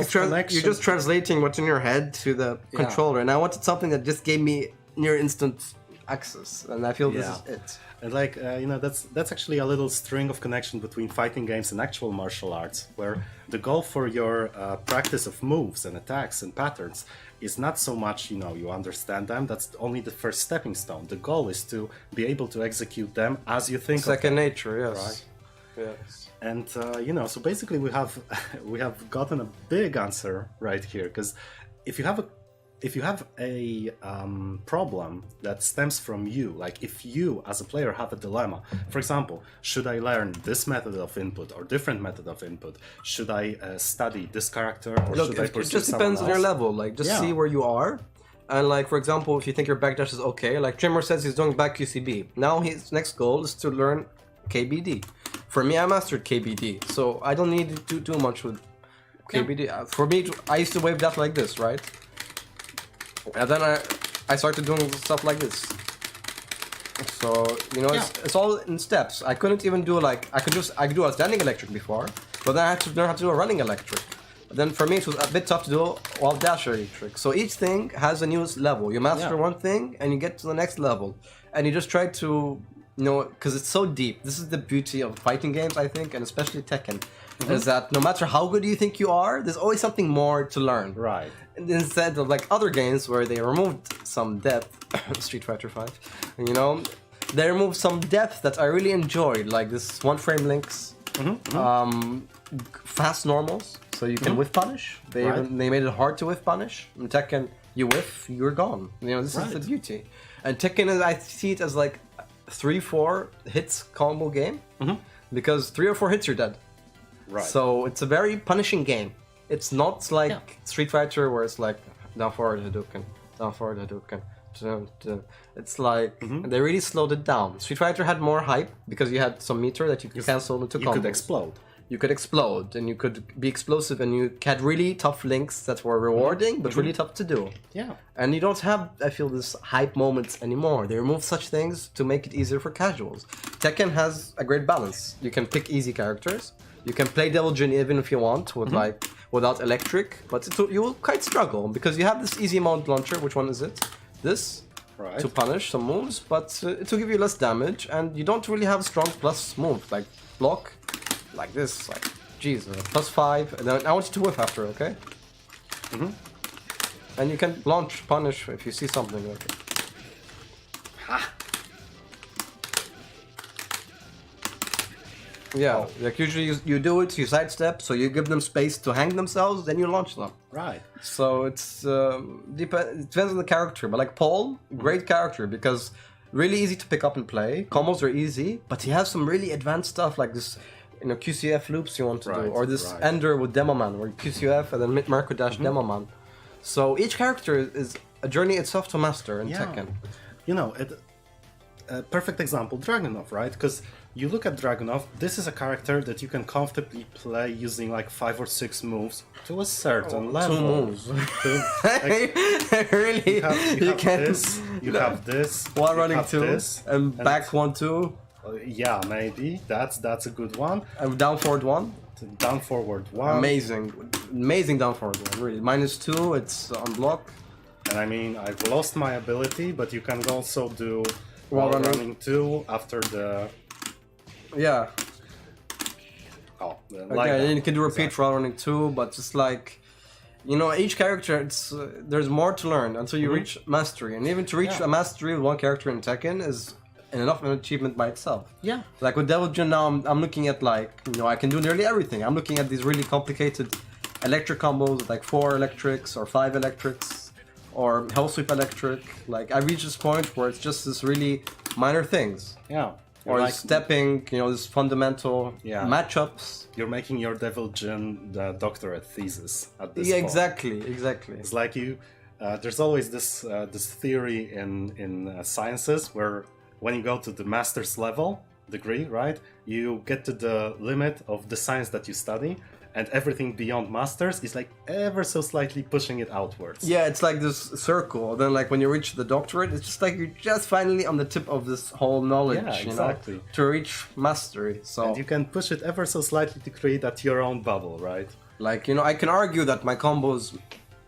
you're just translating what's in your head to the controller, and I wanted something that just gave me near instant access, and I feel this is it. And like you know, that's actually a little string of connection between fighting games and actual martial arts, where the goal for your practice of moves and attacks and patterns is not so much, you know, you understand them. That's only the first stepping stone. The goal is to be able to execute them as you think. Second nature, yes. Right. Yes. And you know, so basically we have gotten a big answer right here, because if you have a problem that stems from you, like if you as a player have a dilemma, for example, should I learn this method of input or different method of input? Should I study this character or should I pursue it just depends on your level. Like just see where you are. And like for example, if you think your backdash is okay, like Trimmer says he's doing back QCB. Now his next goal is to learn KBD. For me, I mastered KBD, so I don't need to do too much with KBD. For me, I used to wave dash like this, right? And then I started doing stuff like this. So, you know, it's all in steps. I couldn't even do like, I could do a standing electric before, but then I had to learn how to do a running electric. But then for me it was a bit tough to do while dash electric. So each thing has a new level. You master one thing and you get to the next level. And you just try to, you know, because it's so deep. This is the beauty of fighting games, I think, and especially Tekken. Is that no matter how good you think you are, there's always something more to learn. Right. Instead of like other games where they removed some depth, Street Fighter 5, you know, they removed some depth that I really enjoyed, like this one frame links, fast normals, so you can whiff punish. They made it hard to whiff punish. In Tekken, you whiff, you're gone. You know, this is the beauty. And Tekken, I see it as like 3-4 hits combo game, because 3 or 4 hits you're dead. Right. So it's a very punishing game. It's not like Street Fighter where it's like down forward Hadouken, down forward Hadouken. It's like they really slowed it down. Street Fighter had more hype because you had some meter that you could cancel into combos. You could explode. You could explode and you could be explosive and you had really tough links that were rewarding but really tough to do. Yeah. And you don't have, I feel, this hype moments anymore. They remove such things to make it easier for casuals. Tekken has a great balance. You can pick easy characters. You can play Devil Jin even if you want, with like without electric, but you will quite struggle because you have this easy mode launcher. Which one is it? This to punish some moves, but it will give you less damage, and you don't really have a strong plus move like block, like this, like jeez, +5, and then I want you to whiff after, okay? And you can launch punish if you see something like it. Yeah, like usually you do it, you sidestep, so you give them space to hang themselves, then you launch them. Right. So it's it depends on the character, but like Paul, great character because really easy to pick up and play. Combos are easy, but he has some really advanced stuff like this, QCF loops you want to do, or this Ender with Demoman, where QCF and then mid Marco dash Demoman. So each character is a journey itself to master in Tekken. You know, a perfect example, Dragunov, right? Because you look at Dragunov, this is a character that you can comfortably play using like 5 or 6 moves to a certain level. 2 moves. Really? You have this, you have this, one you running have 2, this, and back 1-2. Yeah, maybe that's a good one. And down forward 1. Down forward 1. Amazing down forward 1. Really, -2. It's on block. And I mean, I've lost my ability, but you can also do wall running 2 after the. Yeah. Oh, okay, and you can do repeat for running 2, but just like, each character, it's there's more to learn until you reach mastery, and even to reach a mastery with one character in Tekken is enough of an achievement by itself. Yeah. Like with Devil Jin now, I'm looking at like, I can do nearly everything. I'm looking at these really complicated electric combos with like 4 electrics or 5 electrics or Hell Sweep electric. Like I reach this point where it's just this really minor things. Yeah. Or like stepping, this fundamental matchups. You're making your Devil Jin the doctorate thesis at this point. Exactly. It's like there's always this theory in sciences where when you go to the master's level degree, right, you get to the limit of the science that you study, and everything beyond masters is like ever so slightly pushing it outwards. Yeah, it's like this circle. Then like when you reach the doctorate, it's just like you're just finally on the tip of this whole knowledge, to reach mastery. So and you can push it ever so slightly to create that your own bubble, right? Like, I can argue that my combos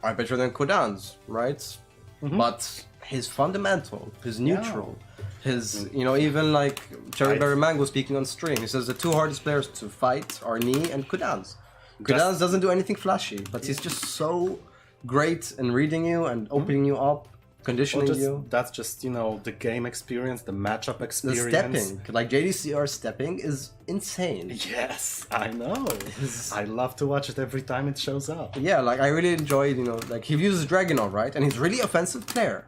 are better than Kodan's, right? But his fundamental, his neutral, his, even like Cherryberry Mango speaking on stream, he says the 2 hardest players to fight are Ni and Kodan's. Kodan's doesn't do anything flashy, but he's just so great in reading you and opening you up, conditioning you. That's just, the game experience, the matchup experience. The stepping, like JDCR stepping is insane. Yes, I know. I love to watch it every time it shows up. Yeah, like I really enjoyed, like he uses Dragunov, right? And he's really offensive player.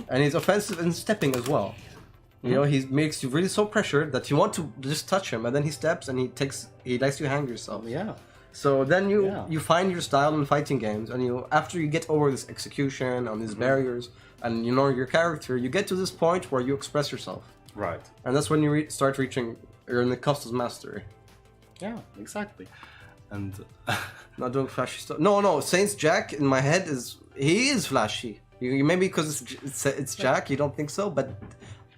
And he's offensive in stepping as well. He makes you really so pressured that you want to just touch him, and then he steps and he lets you hang yourself. Yeah. So then you find your style in fighting games, and after you get over this execution and these barriers, and your character, you get to this point where you express yourself. Right. And that's when you start reaching, you're in the customs mastery. Yeah, exactly. And not doing flashy stuff. No, Saints Jack in my head he is flashy. Maybe because it's Jack, you don't think so, but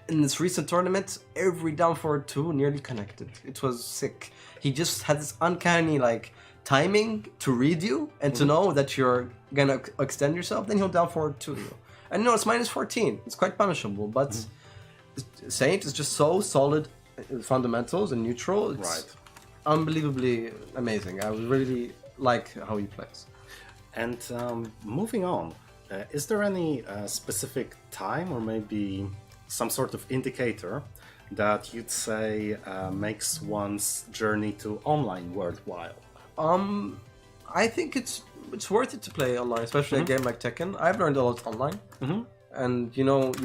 in this recent tournament, every down forward 2 nearly connected. It was sick. He just had this uncanny like timing to read you and to know that you're gonna extend yourself. Then he'll down forward 2 you. And it's -14. It's quite punishable, but Saint is just so solid fundamentals and neutral. It's unbelievably amazing. I really like how he plays. And moving on, is there any specific time or maybe some sort of indicator that you'd say makes one's journey to online worthwhile? I think it's worth it to play online, especially a game like Tekken. I've learned a lot online. And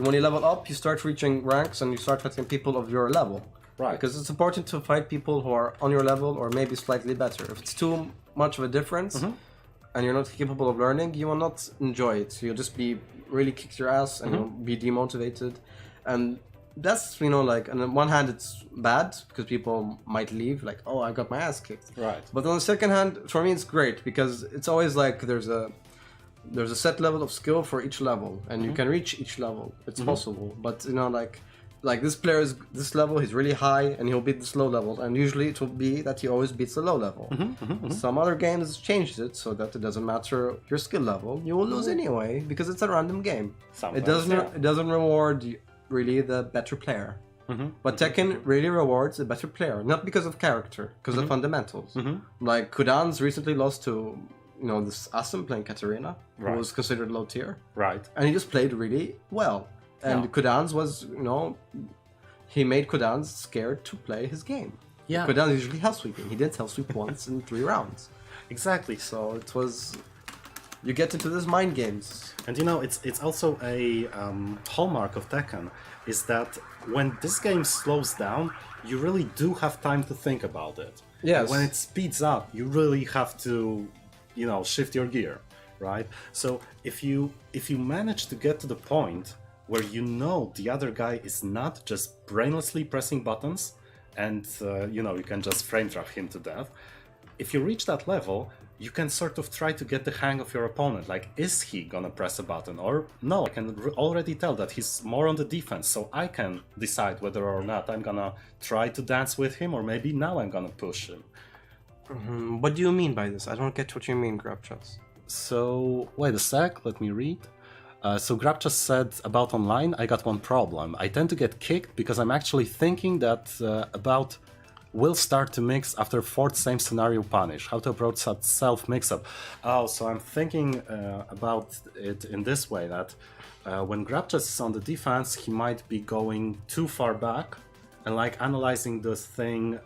when you level up, you start reaching ranks and you start fighting people of your level. Right. Because it's important to fight people who are on your level or maybe slightly better. If it's too much of a difference and you're not capable of learning, you will not enjoy it. You'll just be really kick your ass and you'll be demotivated. And that's, like, on the one hand, it's bad because people might leave, like, oh, I got my ass kicked. Right. But on the second hand, for me, it's great because it's always like there's a set level of skill for each level, and you can reach each level. It's possible. But, like this player is this level, he's really high, and he'll beat this low level, and usually it will be that he always beats the low level. Some other games changed it so that it doesn't matter your skill level, you will lose anyway because it's a random game. It doesn't reward really the better player. But Tekken really rewards a better player, not because of character, because of fundamentals. Like Kudan's recently lost to, this Assam playing Katarina, who was considered low tier. Right. And he just played really well. And Kudan's was, he made Kudan's scared to play his game. Yeah. Kudan's usually hell sweeping. He didn't hell sweep once in 3 rounds. Exactly. So it was, you get into these mind games. And it's also a hallmark of Tekken is that when this game slows down, you really do have time to think about it. Yes. When it speeds up, you really have to, shift your gear, right? So if you manage to get to the point where the other guy is not just brainlessly pressing buttons and you can just frame trap him to death, if you reach that level, you can sort of try to get the hang of your opponent. Like, is he gonna press a button or no? I can already tell that he's more on the defense, so I can decide whether or not I'm gonna try to dance with him or maybe now I'm gonna push him. What do you mean by this? I don't get what you mean, Grabchas. So, wait a sec, let me read. So Grabchas said about online, I got one problem. I tend to get kicked because I'm actually thinking that about will start to mix after 4th same scenario punish. How to approach such self mix-up. Oh, so I'm thinking about it in this way, that when Grabchas is on the defense, he might be going too far back and like analyzing the thing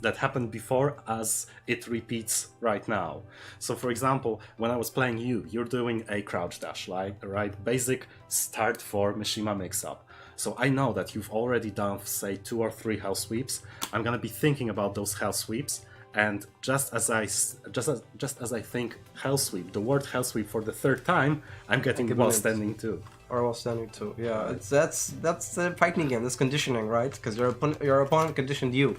that happened before as it repeats right now. So for example, when I was playing you're doing a crouch dash, right? Basic start for Mishima mix-up. So I know that you've already done, say, 2 or 3 hell sweeps. I'm gonna be thinking about those hell sweeps, and just as I think hell sweep, the word hell sweep for the 3rd time, I'm getting while standing too. Or while standing too. Yeah, that's the fighting game. That's conditioning, right? Because your opponent conditioned you.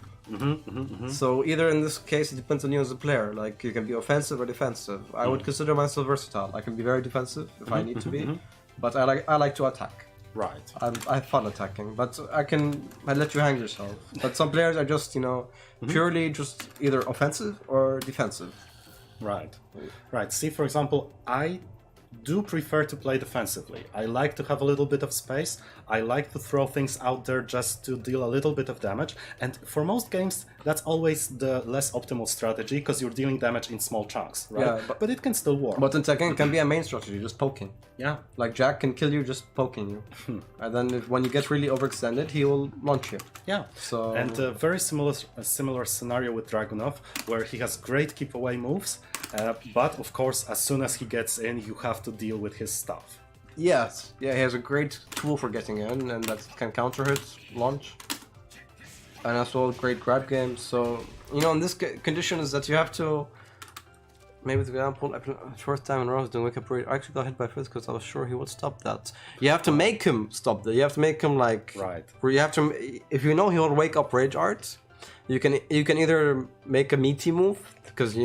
So either in this case, it depends on you as a player. Like you can be offensive or defensive. I would consider myself versatile. I can be very defensive if I need to be, but I like to attack. Right. I have fun attacking, but I let you hang yourself. But some players are just, purely just either offensive or defensive. Right. Right. See, for example, I do prefer to play defensively. I like to have a little bit of space. I like to throw things out there just to deal a little bit of damage. And for most games, that's always the less optimal strategy because you're dealing damage in small chunks, right? Yeah, but it can still work. But in Tekken, it can be a main strategy, just poking. Yeah. Like Jack can kill you just poking you. And then when you get really overextended, he will launch you. Yeah. So... And a very similar scenario with Dragunov, where he has great keep away moves, but of course, as soon as he gets in, you have to deal with his stuff. Yes. Yeah, he has a great tool for getting in, and that can counter hit, launch. And as well, great grab games. So, in this condition is that you have to... Maybe the example, first time in a row I was doing wake up rage, I actually got hit by Fizz because I was sure he would stop that. You have to make him stop that. You have to make him like... Right. Where you have to... If you know he'll wake up rage art, you can either make a meaty move, because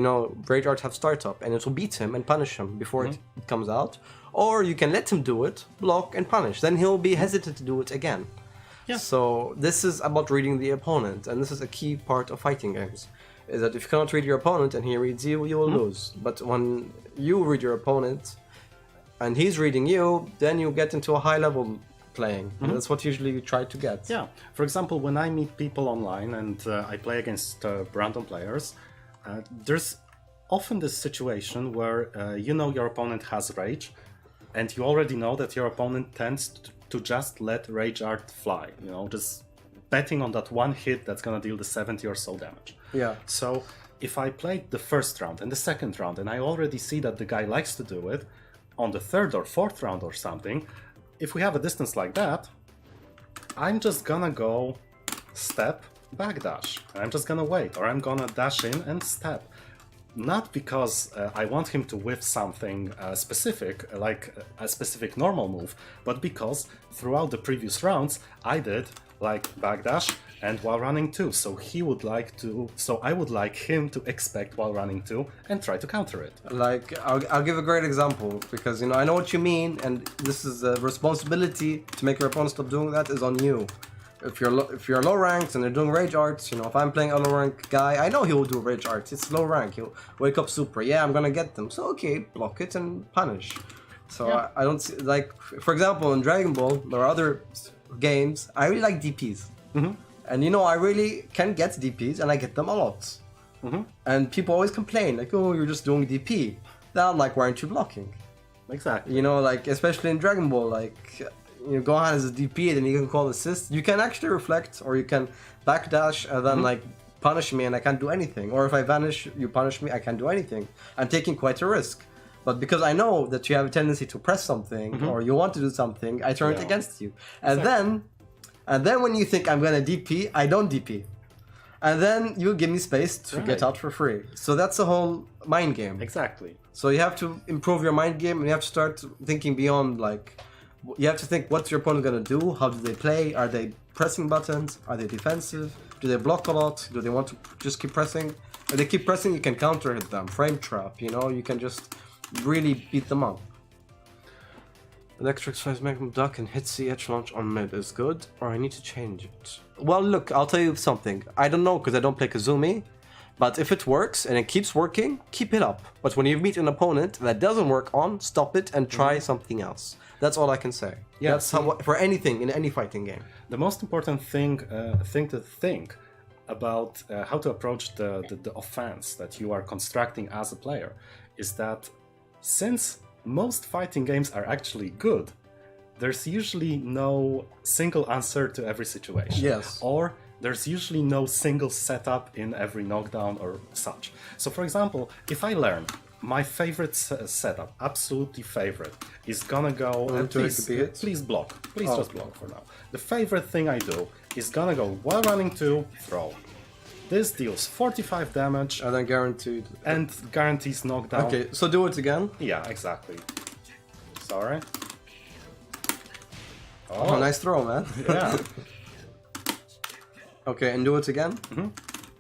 rage art have startup, and it will beat him and punish him before it comes out. Or you can let him do it, block and punish. Then he'll be hesitant to do it again. Yeah. So this is about reading the opponent, and this is a key part of fighting games. Is that if you cannot read your opponent and he reads you, you will lose. But when you read your opponent and he's reading you, then you get into a high level playing. And that's what usually you try to get. Yeah. For example, when I meet people online and I play against random players, there's often this situation where your opponent has rage, and you already know that your opponent tends to just let rage art fly. Just betting on that one hit that's gonna deal the 70 or so damage. Yeah. So if I played the first round and the second round and I already see that the guy likes to do it, on the 3rd or 4th round or something, if we have a distance like that, I'm just gonna go step, backdash. I'm just gonna wait, or I'm gonna dash in and step. Not because I want him to whiff something specific, like a specific normal move, but because throughout the previous rounds I did like backdash and while running too. So I would like him to expect while running too and try to counter it. Like I'll give a great example, because I know what you mean, and this is the responsibility to make your opponent stop doing that is on you. If you're low ranked and they're doing rage arts, if I'm playing a low rank guy, I know he will do rage arts. It's low rank. He'll wake up super. Yeah, I'm gonna get them. So okay, block it and punish. So yeah. I don't see, like, for example, in Dragon Ball or other games, I really like DPs. And you know, I really can get DPs, and I get them a lot. And people always complain, like, oh, you're just doing DP. Then I'm like, why aren't you blocking? Exactly. You know, like, especially in Dragon Ball, like, you know, Gohan is a DP, then you can call assist. You can actually reflect, or you can backdash, and then, like, punish me, and I can't do anything. Or if I vanish, you punish me, I can't do anything. I'm taking quite a risk. But because I know that you have a tendency to press something, or you want to do something, I turn it against you. And then when you think I'm gonna DP, I don't DP. And then you give me space to get out for free. So that's the whole mind game. Exactly. So you have to improve your mind game, and you have to start thinking beyond, like, you have to think, what's your opponent gonna do? How do they play? Are they pressing buttons? Are they defensive? Do they block a lot? Do they want to just keep pressing? If they keep pressing, you can counter hit them, frame trap, you know, you can just really beat them up. Electric size Magnum Duck and hit C edge launch on mid is good, or I need to change it? Well, look, I'll tell you something. I don't know because I don't play Kazumi, but if it works and it keeps working, keep it up. But when you meet an opponent that doesn't work on, stop it and try something else. That's all I can say. Yeah, that's how, for anything in any fighting game. The most important thing to think about how to approach the offense that you are constructing as a player is that since most fighting games are actually good, there's usually no single answer to every situation. Yes. Or there's usually no single setup in every knockdown or such. So for example, if I learn my favorite setup, absolutely favorite, is gonna go... please block. Please just block for now. The favorite thing I do is gonna go while running to throw. This deals 45 damage. And then guaranteed. And guarantees knockdown. Okay, so do it again. Yeah, exactly. Sorry. Oh, nice throw, man. Yeah. Okay, and do it again.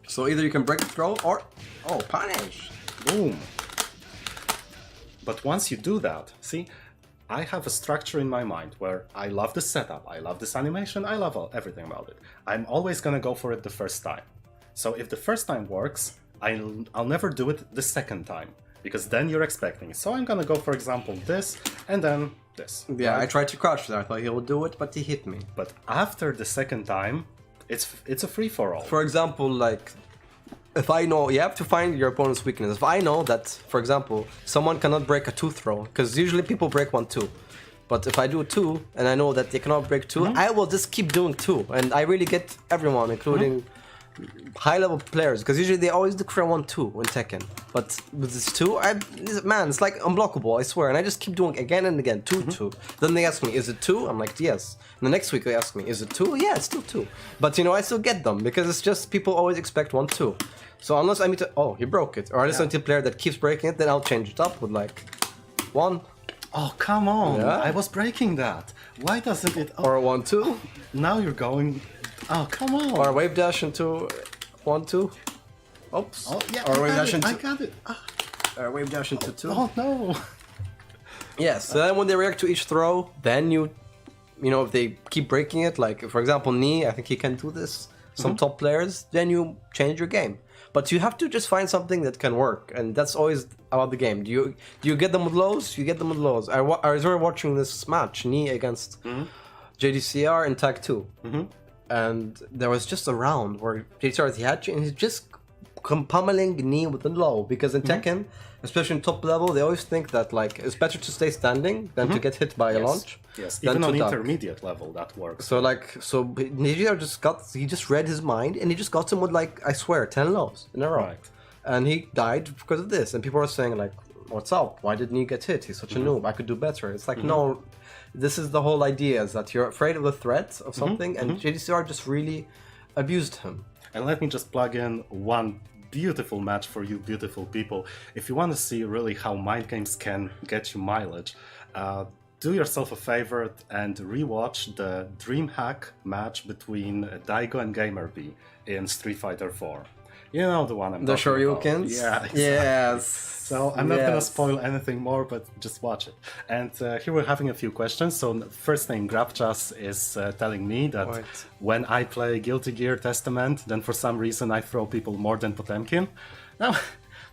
So either you can break the throw or... Oh, punish! Boom. But once you do that, see, I have a structure in my mind where I love the setup, I love this animation, I love everything about it. I'm always gonna go for it the first time. So if the first time works, I'll never do it the second time, because then you're expecting it. So I'm gonna go, for example, this, and then this. Yeah, right? I tried to crouch there. I thought he would do it, but he hit me. But after the second time, it's a free-for-all. For example, like, if I know, you have to find your opponent's weakness. If I know that, for example, someone cannot break a 2 throw, because usually people break 1-2. But if I do 2, and I know that they cannot break 2, I will just keep doing 2. And I really get everyone, including high-level players, because usually they always look for 1-2 in Tekken. But with this 2, man, it's like unblockable, I swear. And I just keep doing again and again, 2-2. Then they ask me, is it 2? I'm like, yes. And the next week they ask me, is it 2? Yeah, it's still 2. But you know, I still get them, because it's just people always expect 1-2. So unless I meet he broke it. Or unless I meet a player that keeps breaking it, then I'll change it up with like 1. Oh, come on. Yeah? I was breaking that. Why doesn't it... Or 1-2. Now you're going... Oh, come on. Or wave dash into 1-2. Oops. Oh, yeah, Or wave dash into... I got it. Or wave dash into 2. Oh, no. Yes, so then when they react to each throw, then you know, if they keep breaking it, like, for example, Ni, I think he can do this, some top players, then you change your game. But you have to just find something that can work, and that's always about the game. Do you get them with lows? You get them with lows. I was watching this match, Ni against JDCR in Tag 2. And there was just a round where JDCR had and he's just pummeling Ni with the low, because in Tekken, especially in top level, they always think that like it's better to stay standing than to get hit by a launch. Yes, even on intermediate level that works. So Nigeria he just read his mind, and he just got him with like, I swear, 10 lows in a row. Right. And he died because of this. And people are saying like, what's up? Why didn't he get hit? He's such a noob. I could do better. It's like, no, this is the whole idea, is that you're afraid of the threat of something, and JDCR just really abused him. And let me just plug in one beautiful match for you beautiful people. If you want to see really how mind games can get you mileage, do yourself a favor and rewatch the DreamHack match between Daigo and GamerB in Street Fighter 4. You know the one I'm talking about. The Shoryukens? Yeah, exactly. Yes. So I'm not gonna spoil anything more, but just watch it. And here we're having a few questions. So first name Grabchas is telling me that when I play Guilty Gear Testament, then for some reason I throw people more than Potemkin. Now,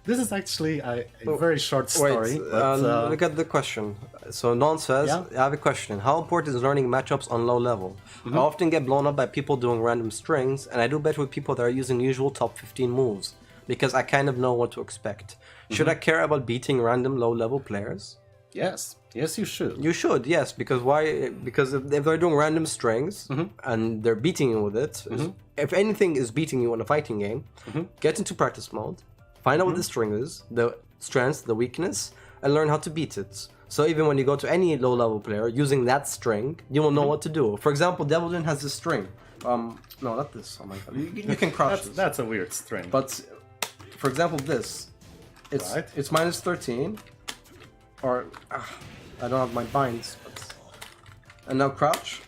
This is actually a very short story. Wait, but, look at the question. So Non says, Yeah? I have a question. How important is learning matchups on low level? I often get blown up by people doing random strings, and I do better with people that are using usual top 15 moves, because I kind of know what to expect. Should I care about beating random low level players? yes, you should. You should, yes, because why? Because if they're doing random strings and they're beating you with it, if anything is beating you in a fighting game, get into practice mode, find out what the string is, the strength, the weakness, and learn how to beat it. So even when you go to any low-level player using that string, you will know what to do. For example, Devilgen has this string. No, not this. Oh my god, you can crouch this. That's a weird string. But for example, this, Right. it's minus 13, or I don't have my binds, but and now crouch,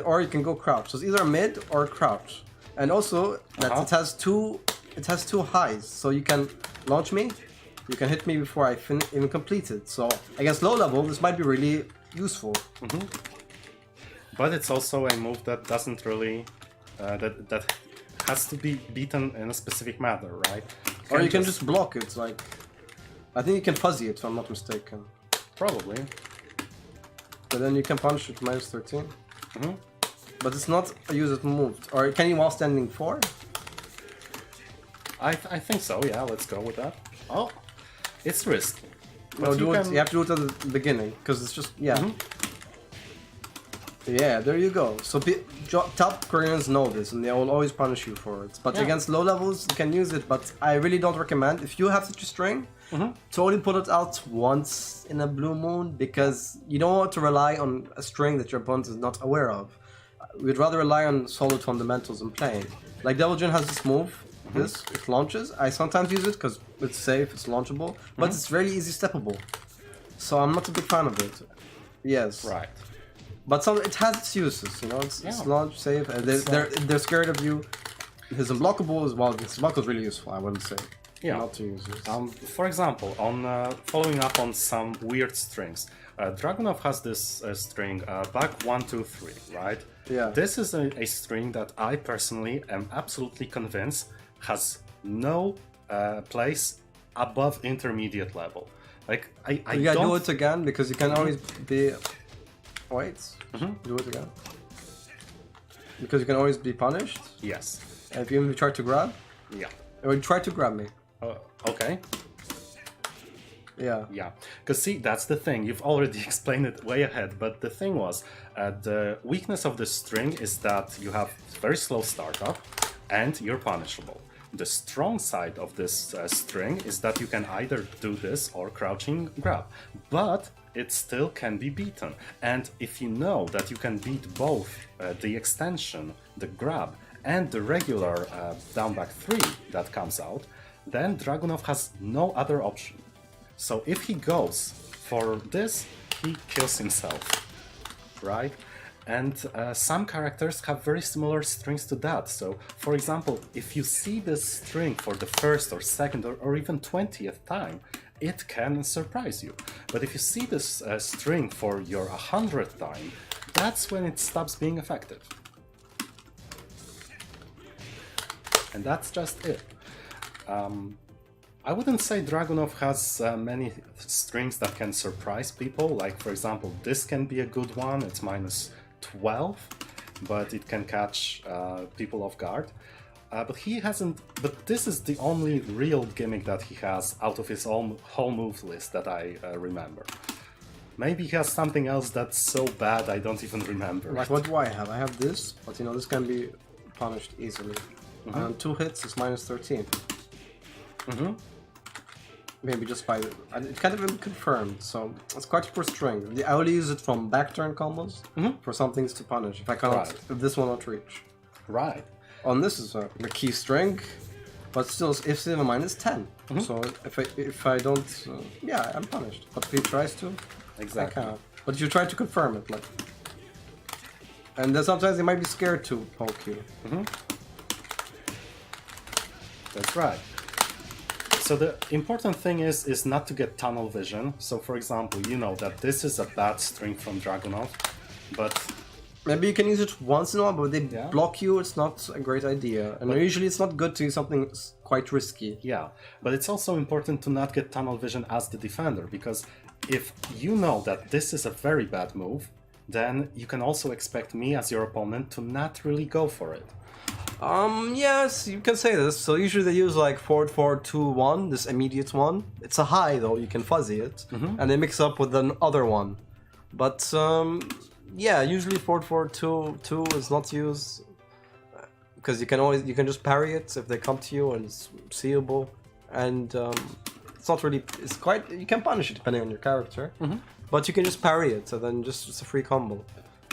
or you can go crouch. So it's either mid or crouch, and also that it has two highs, so you can launch me, you can hit me before I even complete it. So against low level, this might be really useful. But it's also a move that doesn't really that has to be beaten in a specific manner, right? Or you can just block it. Like I think you can fuzzy it, if I'm not mistaken. probably. But then you can punch it minus 13. But it's not a use it move. Or can you while standing 4? I think so. Yeah, let's go with that. Oh, it's risky. No, But do it. can- You have to do it at the beginning because it's just Yeah, there you go. So top Koreans know this, and they will always punish you for it. But Yeah. against low levels, you can use it. But I really don't recommend if you have such a string. To only put it out once in a blue moon, because you don't want to rely on a string that your opponent is not aware of. We'd rather rely on solid fundamentals in playing. Like Devilgen has this move. It launches. I sometimes use it because it's safe, it's launchable, but it's really easy steppable. So I'm not a big fan of it. Yes. Right. But it has its uses, you know. It's Yeah. launch safe, and they're scared of you. His unblockable as well. His block is really useful. I wouldn't say. Yeah. Not to use it. For example, on following up on some weird strings, Dragunov has this string back 1, 2, 3, right? Yeah. This is a string that I personally am absolutely convinced has no place above intermediate level. Like I You gotta don't. do it again because you can always be. Wait. Do it again. Because you can always be punished. Yes. And if you even try to grab, Yeah. or you try to grab me. Okay. Yeah. Yeah, because see, that's the thing. You've already explained it way ahead, but the thing was, the weakness of the string is that you have very slow startup and you're punishable. The strong side of this string is that you can either do this or crouching grab, but it still can be beaten. And if you know that you can beat both the extension, the grab, and the regular down back 3 that comes out, then Dragunov has no other option. So if he goes for this, he kills himself, right? And some characters have very similar strings to that. So, for example, if you see this string for the first or second or even 20th time, it can surprise you. But if you see this string for your 100th time, that's when it stops being effective. And that's just it. I wouldn't say Dragunov has many strings that can surprise people. Like, for example, this can be a good one. It's minus 12, but it can catch people off guard. But he hasn't. But this is the only real gimmick that he has out of his whole move list that I remember. Maybe he has something else that's so bad I don't even remember. Like, what do I have? I have this, but you know, this can be punished easily. And 2 hits is minus 13. Maybe just by it can't even be confirmed, so it's quite a poor string. I only use it from back turn combos for some things to punish. If I cannot, if this will not reach. Right. On this is a key string, but still, if still a minus 10. So if I don't, yeah, I'm punished. But if he tries to, Exactly. I can't. But if you try to confirm it, like, and then sometimes they might be scared to poke you. That's right. So the important thing is not to get tunnel vision. So for example, you know that this is a bad string from Dragunov, but Maybe you can use it once in a while, but if they Yeah. block you, it's not a great idea. And usually it's not good to use something quite risky. Yeah, but it's also important to not get tunnel vision as the defender, because if you know that this is a very bad move, then you can also expect me as your opponent to not really go for it. Yes, you can say this. So usually they use like forward 4-2-1, this immediate one. It's a high though, you can fuzzy it, and they mix up with another one. But yeah, usually forward 4-2-2 is not used because you can just parry it if they come to you and it's seeable, and it's not really, you can punish it depending on your character, but you can just parry it, so then it's a free combo.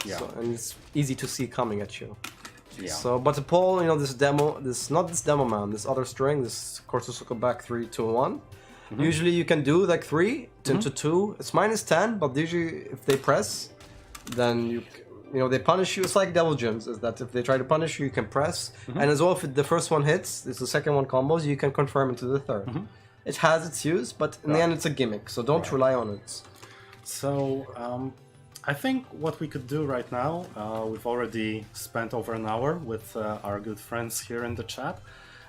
Yeah. So, and it's easy to see coming at you. Yeah. So, but to pull, this demo man, this other string, this Kortsusuka back 3-2-1. Usually you can do like 3 into 2. It's -10, but usually if they press, then they punish you. It's like Devil Gems, is that if they try to punish you, you can press. And as well, if the first one hits, it's the second one combos, you can confirm into the third. It has its use, but in the end it's a gimmick, so don't rely on it. So, I think what we could do right now, we've already spent over an hour with our good friends here in the chat.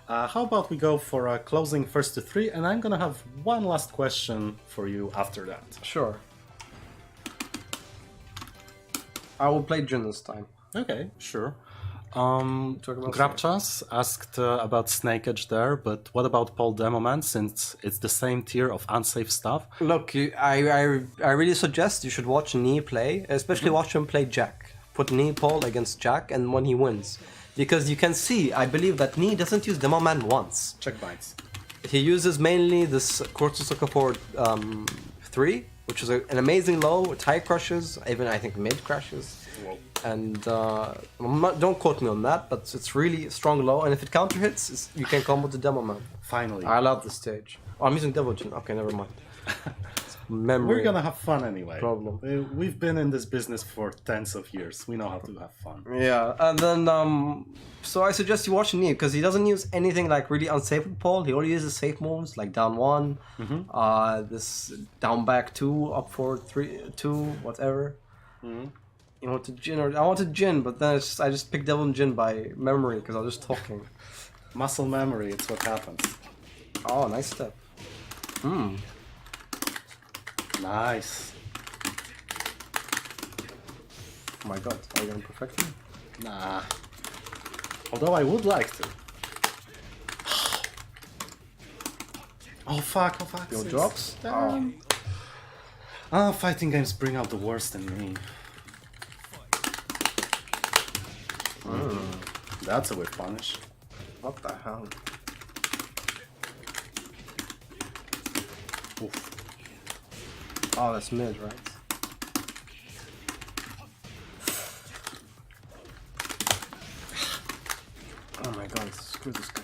How about we go for a closing first to 3, and I'm gonna have one last question for you after that. Sure. I will play Jin this time. Okay, sure. Talk about Grabchas asked about Snake Edge there, but what about Paul Demoman, since it's the same tier of unsafe stuff? Look, I really suggest you should watch Nee play, especially watch him play Jack. Put Nee Paul against Jack, and when he wins. Because you can see, I believe that Nee doesn't use Demoman once. Check bites. He uses mainly this Kortsusuka forward 3, which is an amazing low, with high crushes, even I think mid crashes. Whoa. And don't quote me on that, but it's really strong low, and if it counter hits, you can combo the Demoman. Finally. I love this stage. Oh, I'm using Devil Jin. Okay, never mind. Memory. We're gonna have fun anyway. Problem. We've been in this business for tens of years. We know how to have fun. Yeah, and then so I suggest you watch Nee because he doesn't use anything like really unsafe with Paul. He only uses safe moves like down 1, this down back 2, up forward 3-2, whatever. You wanted Jin, or I wanted Jin, but then I just picked Devil and Jin by memory because I was just talking. Muscle memory, it's what happens. Oh, nice step. Nice. Oh my god, are you gonna perfect me? Nah. Although I would like to. Oh fuck, oh fuck. Your six. drops? Damn. Ah, fighting games bring out the worst in me. That's a whip punish. What the hell? Oof. Oh, that's mid, right? Oh my god, screw this guy.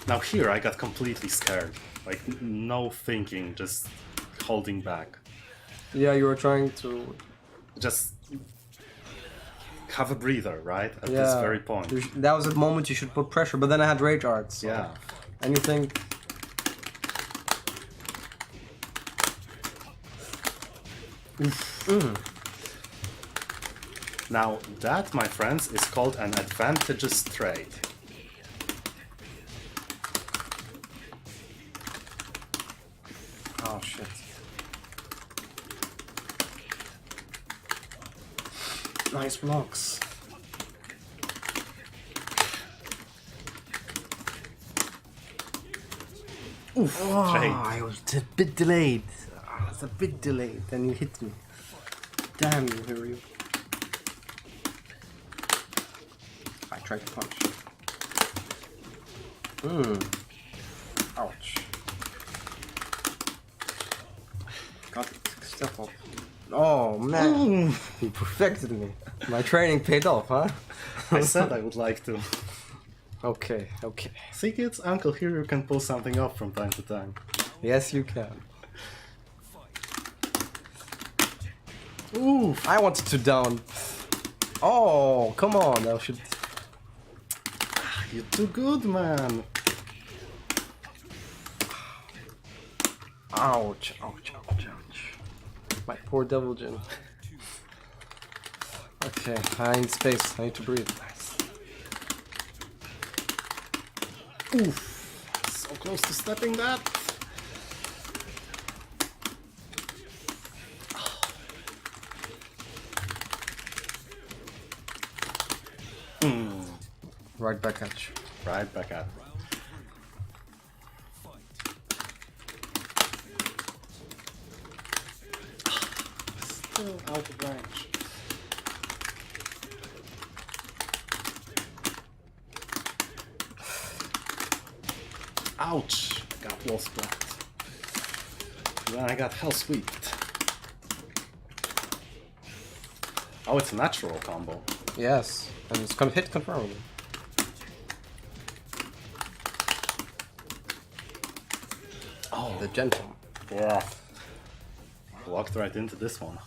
Now here I got completely scared. Like no thinking, just holding back. Yeah, you were trying to... Just have a breather, right? At this very point. That was the moment you should put pressure, but then I had rage arts. So. Yeah. And you think... Now that, my friends, is called an advantageous trade. Oh shit. Nice blocks. Oof, trade. I was a bit delayed. I was a bit delayed. Then you hit me. Damn you, Hiryu. I tried to punch. Ouch. Got it. Step up. Oh man. You perfected me. My training paid off, huh? I said I would like to. Okay, okay. See kids, Uncle Hiryu can pull something off from time to time. Yes, you can. Oof! I wanted to down. Oh, come on. I should... You're too good, man. Ouch, ouch, ouch, ouch. My poor devil Jin. Okay, I need space. I need to breathe. Nice. Oof. So close to stepping that. Right back at you. Right back at. Still out of range. Ouch! I got wall splat. Then I got hell sweeped. Oh, it's a natural combo. Yes, and it's gonna hit confirmed. Oh, the gentle. Yeah. Walked right into this one.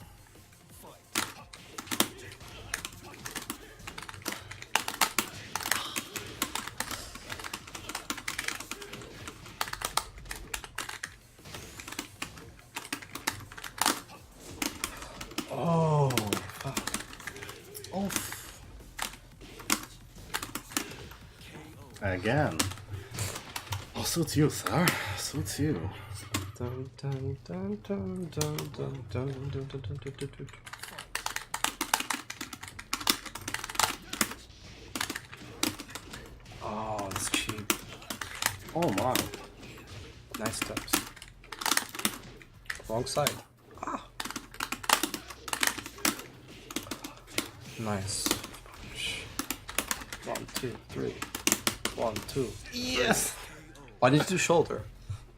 Oh, fuck. Oof. Again. Oh, suits you, sir. Suits you. Dun, dun, dun, dun, dun, dun, dun, dun, dun, dun, dun, dun, dun. Oh, it's cheap. Oh my. Nice steps. Wrong side. Ah. Nice. 1, 2, 3. 1, 2. Yes! Why did you do shoulder?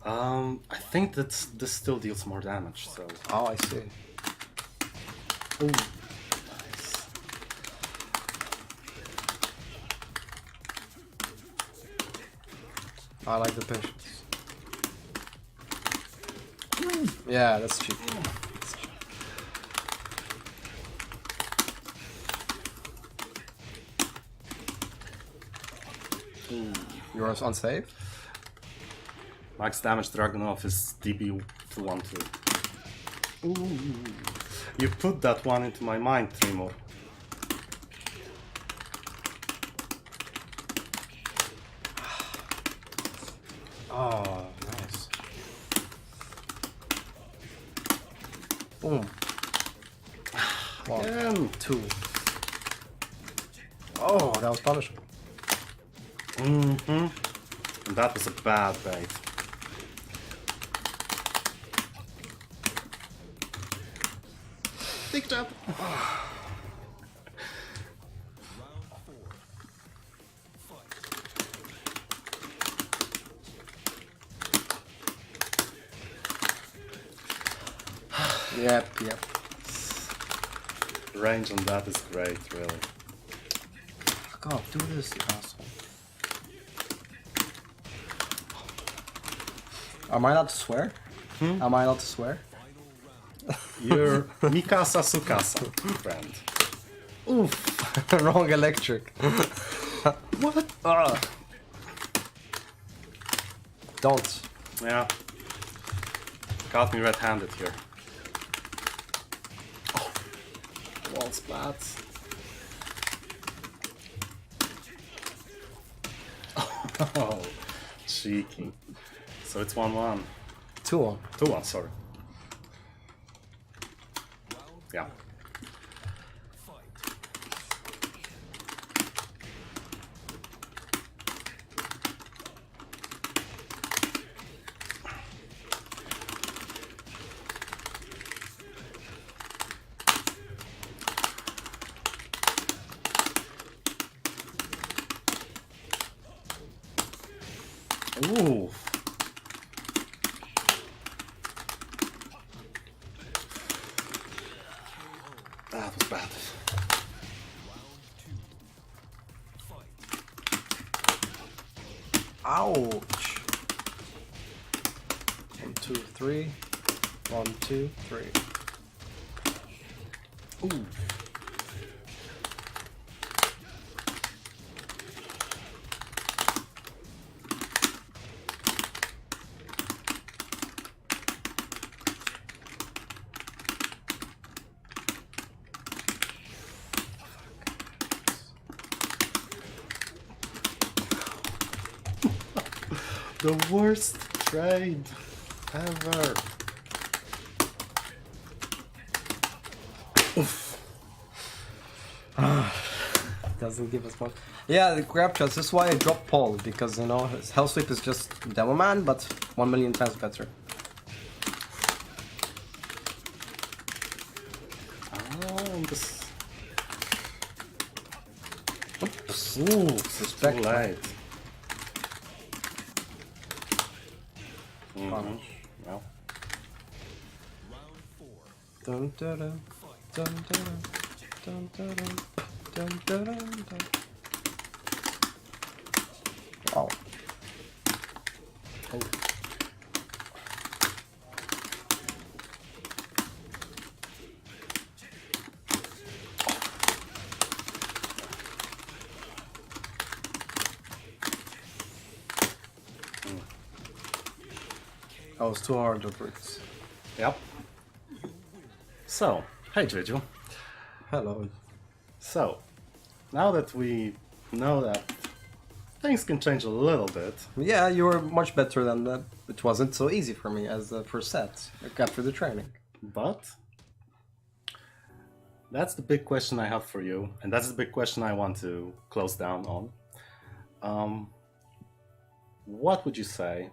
I think that this still deals more damage, so... Oh, I see. Ooh. Nice. I like the patience. Yeah, that's cheap. That's cheap. Yours unsafe? Max damage Dragunov is DB to 1 2. Ooh. You put that one into my mind, Tremor. Oh, nice. Boom. 1, Again. 2. Oh, that was punishable. Mm-hmm. And that was a bad bait. Big jump. Yep. Range on that is great, really. Fuck off, do this, you asshole. Am I allowed to swear? Am I allowed to swear? You're Mikasa Sukasa, friend. Oof. Wrong electric. What? Don't. Yeah. Caught me red-handed here. Oh. Wall splats. Oh, cheeky. So it's 1-1. 2-1. 2-1, sorry. Yeah. Ooh. That was bad. Ouch. 1, 2, 3. 1, 2, 3. Ooh. The worst trade ever. Oof. Doesn't give us much. Yeah, the grab shots. This is why I dropped Paul, because, you know, his Hell Sweep is just Demo Man, but 1 million times better. Oh, this... Oops. Ooh, suspect. Too late. Well. Dun, dun, dun, dun, dun, dun, dun, dun, dun, dun, dun. Wow. Oh. That was too hard to bricks. Yep. So, hey Juju. Hello. So, now that we know that things can change a little bit, Yeah, you were much better than that. It wasn't so easy for me as the first set after the training. but that's the big question I have for you, and that's the big question I want to close down on. What would you say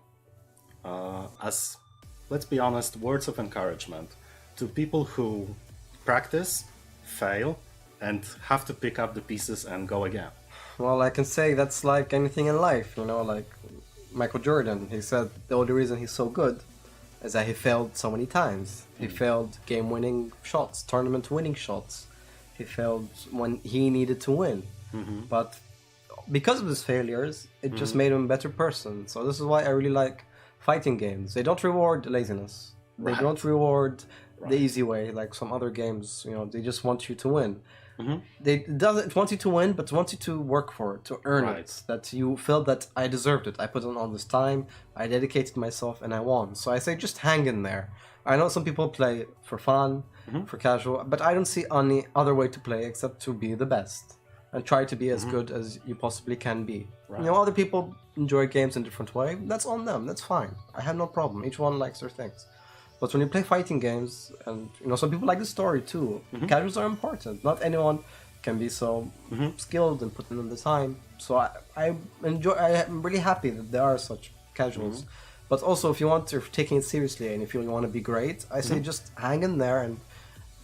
as, let's be honest, words of encouragement to people who practice, fail, and have to pick up the pieces and go again? Well, I can say that's like anything in life, you know, like Michael Jordan. He said the only reason he's so good is that he failed so many times. He failed game-winning shots, tournament-winning shots. He failed when he needed to win. But because of his failures, it just made him a better person. So this is why I really like fighting games. They don't reward laziness. They Right. don't reward the easy way, like some other games. You know, they just want you to win. They doesn't want you to win, but want you to work for it, to earn Right. it. That you felt that I deserved it. I put in all this time. I dedicated myself, and I won. So I say, just hang in there. I know some people play for fun, for casual, but I don't see any other way to play except to be the best and try to be as good as you possibly can be. Right. You know, other people enjoy games in a different way. That's on them. That's fine. I have no problem. Each one likes their things. But when you play fighting games, and you know, some people like the story too. Casuals are important. Not anyone can be so skilled and put in the time. So I enjoy. I'm really happy that there are such casuals. But also, if you want to taking it seriously and if you want to be great, I say just hang in there and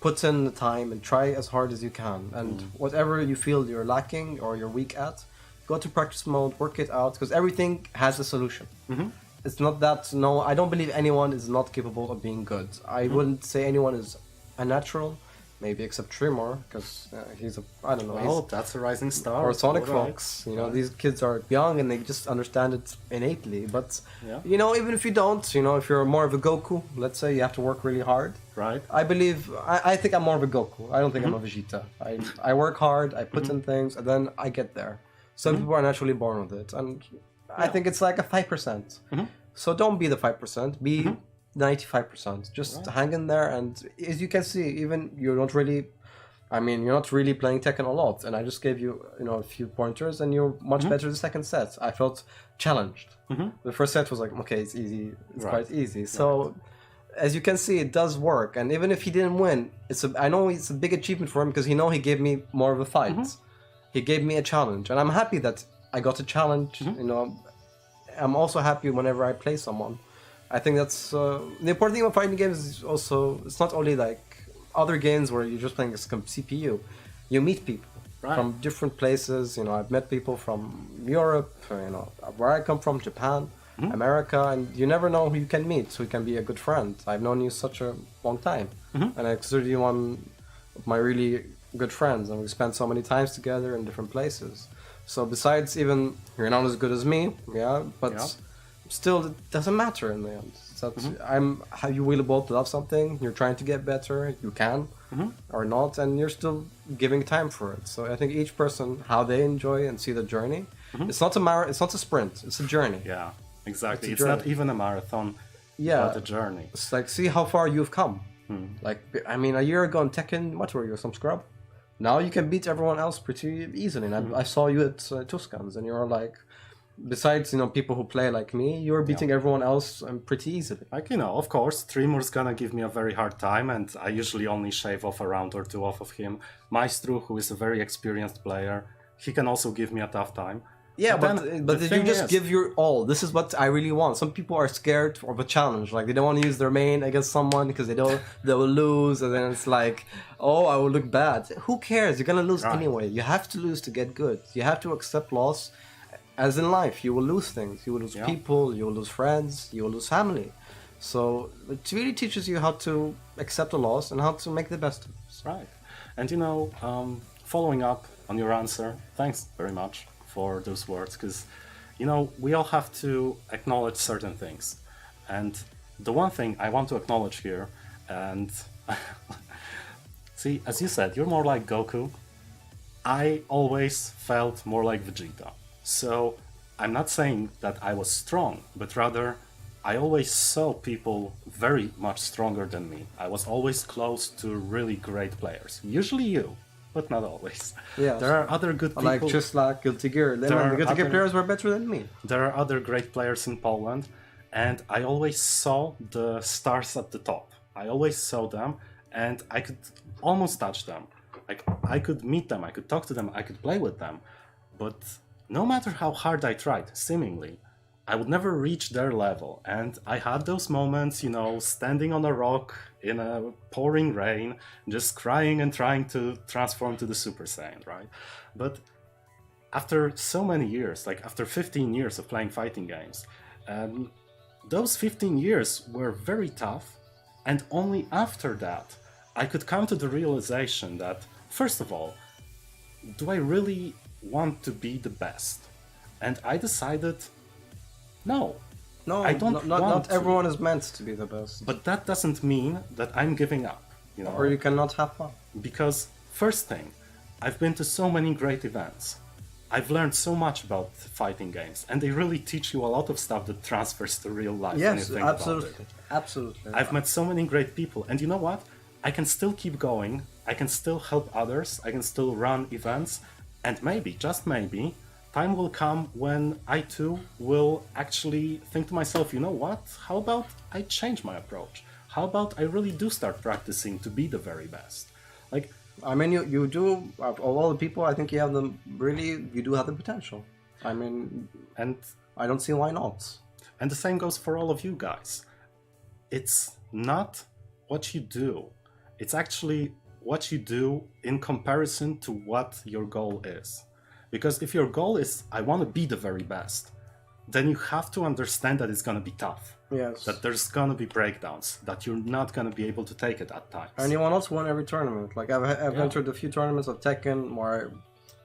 put in the time and try as hard as you can. And whatever you feel you're lacking or you're weak at, go to practice mode, work it out, because everything has a solution. It's not that, no, I don't believe anyone is not capable of being good. I wouldn't say anyone is unnatural, maybe except Tremor, because he's a, I don't know, Well, that's a rising star. or Sonic All right. Fox. You know, these kids are young and they just understand it innately. But, Yeah. you know, even if you don't, you know, if you're more of a Goku, let's say you have to work really hard. Right. I believe, I think I'm more of a Goku. I don't think I'm a Vegeta. I work hard, I put in things, and then I get there. Some people are naturally born with it. And I think it's like a 5%. So don't be the 5%, be 95%. Just hang in there, and as you can see, even you're not really, I mean, you're not really playing Tekken a lot, and I just gave you, you know, a few pointers, and you're much better the second set. I felt challenged. The first set was like, okay, it's easy, it's Right. quite easy. So as you can see, it does work, and even if he didn't win, I know it's a big achievement for him because he gave me more of a fight. He gave me a challenge, and I'm happy that I got a challenge. You know, I'm also happy whenever I play someone. I think that's the important thing about fighting games is also, it's not only like other games where you're just playing a CPU. You meet people from different places. You know, I've met people from Europe, you know, where I come from, Japan, America, and you never know who you can meet, who can be a good friend. I've known you such a long time, and I consider you one of my really good friends, and we spent so many times together in different places. So besides, even you're not as good as me, but still, it doesn't matter in the end. So how you will both love something, you're trying to get better, you can or not, and you're still giving time for it. So I think each person, how they enjoy and see the journey. It's not it's not a sprint, it's a journey. Yeah, exactly. It's It's a not journey. even a marathon, Yeah. but a journey. It's like, see how far you've come. Like, I mean, a year ago in Tekken, what were you, some scrub? Now you can beat everyone else pretty easily. And I saw you at Tuscans, and you're like, besides, people who play like me, you're beating everyone else pretty easily. Like, of course, Trimur's gonna give me a very hard time, and I usually only shave off a round or two off of him. Maestro, who is a very experienced player, he can also give me a tough time. Yeah, then but the if you thing just is- give your all, this is what I really want. Some people are scared of a challenge, like they don't want to use their main against someone because they will lose, and then it's like, oh, I will look bad. Who cares? You're gonna lose Right. anyway. You have to lose to get good. You have to accept loss. As in life, you will lose things. You will lose people. You will lose friends. You will lose family. So it really teaches you how to accept a loss and how to make the best of it. Right. And following up on your answer, thanks very much for those words, because we all have to acknowledge certain things. And the one thing I want to acknowledge here, and see, as you said, you're more like Goku. I always felt more like Vegeta. So I'm not saying that I was strong, but rather I always saw people very much stronger than me. I was always close to really great players. Usually you, but not always. Yeah. There are other good people. Like just like Guilty Gear. The are Guilty Gear other- players were better than me. There are other great players in Poland, and I always saw the stars at the top. I always saw them, and I could almost touch them. Like, I could meet them, I could talk to them, I could play with them. But no matter how hard I tried, seemingly, I would never reach their level. And I had those moments, standing on a rock in a pouring rain, just crying and trying to transform to the Super Saiyan, right? But after so many years, like after 15 years of playing fighting games, those 15 years were very tough, and only after that I could come to the realization that, first of all, do I really want to be the best? And I decided, no. No, I don't not want to. everyone is meant to be the best. But that doesn't mean that I'm giving up, Or you cannot have fun. Because, first thing, I've been to so many great events. I've learned so much about fighting games, and they really teach you a lot of stuff that transfers to real life. when you Yes, think about absolutely. it. Absolutely. I've met so many great people, and you know what? I can still keep going, I can still help others, I can still run events, and maybe, just maybe, time will come when I too will actually think to myself, you know what? How about I change my approach? How about I really do start practicing to be the very best? Like, I mean, you do, of all the people, I think you have you do have the potential. I mean, and I don't see why not. And the same goes for all of you guys. It's not what you do. It's actually what you do in comparison to what your goal is. Because if your goal is, I want to be the very best, then you have to understand that it's going to be tough. Yes. That there's going to be breakdowns, that you're not going to be able to take it at times. And you want to win every tournament. Like, I've entered a few tournaments of Tekken where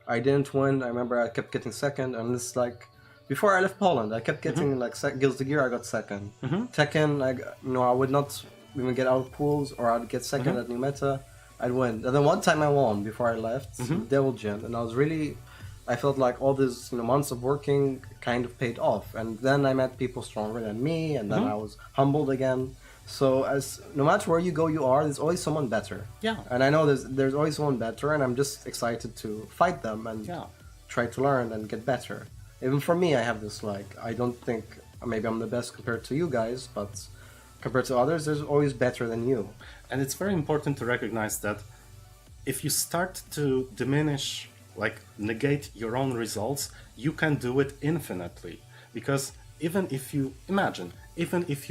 I didn't win. I remember I kept getting second, and it's like, before I left Poland, I kept getting Guilty Gear, I got second. Tekken, I would not even get out of pools, or I'd get second at New Meta, I'd win. And then one time I won before I left, Devil Gem, and I felt like all these months of working kind of paid off. And then I met people stronger than me, and then I was humbled again. So no matter where you go, there's always someone better. Yeah. And I know there's always someone better, and I'm just excited to fight them and try to learn and get better. Even for me, I have this, I don't think maybe I'm the best compared to you guys, but compared to others, there's always better than you. And it's very important to recognize that if you start to diminish, negate your own results, you can do it infinitely. Because even if you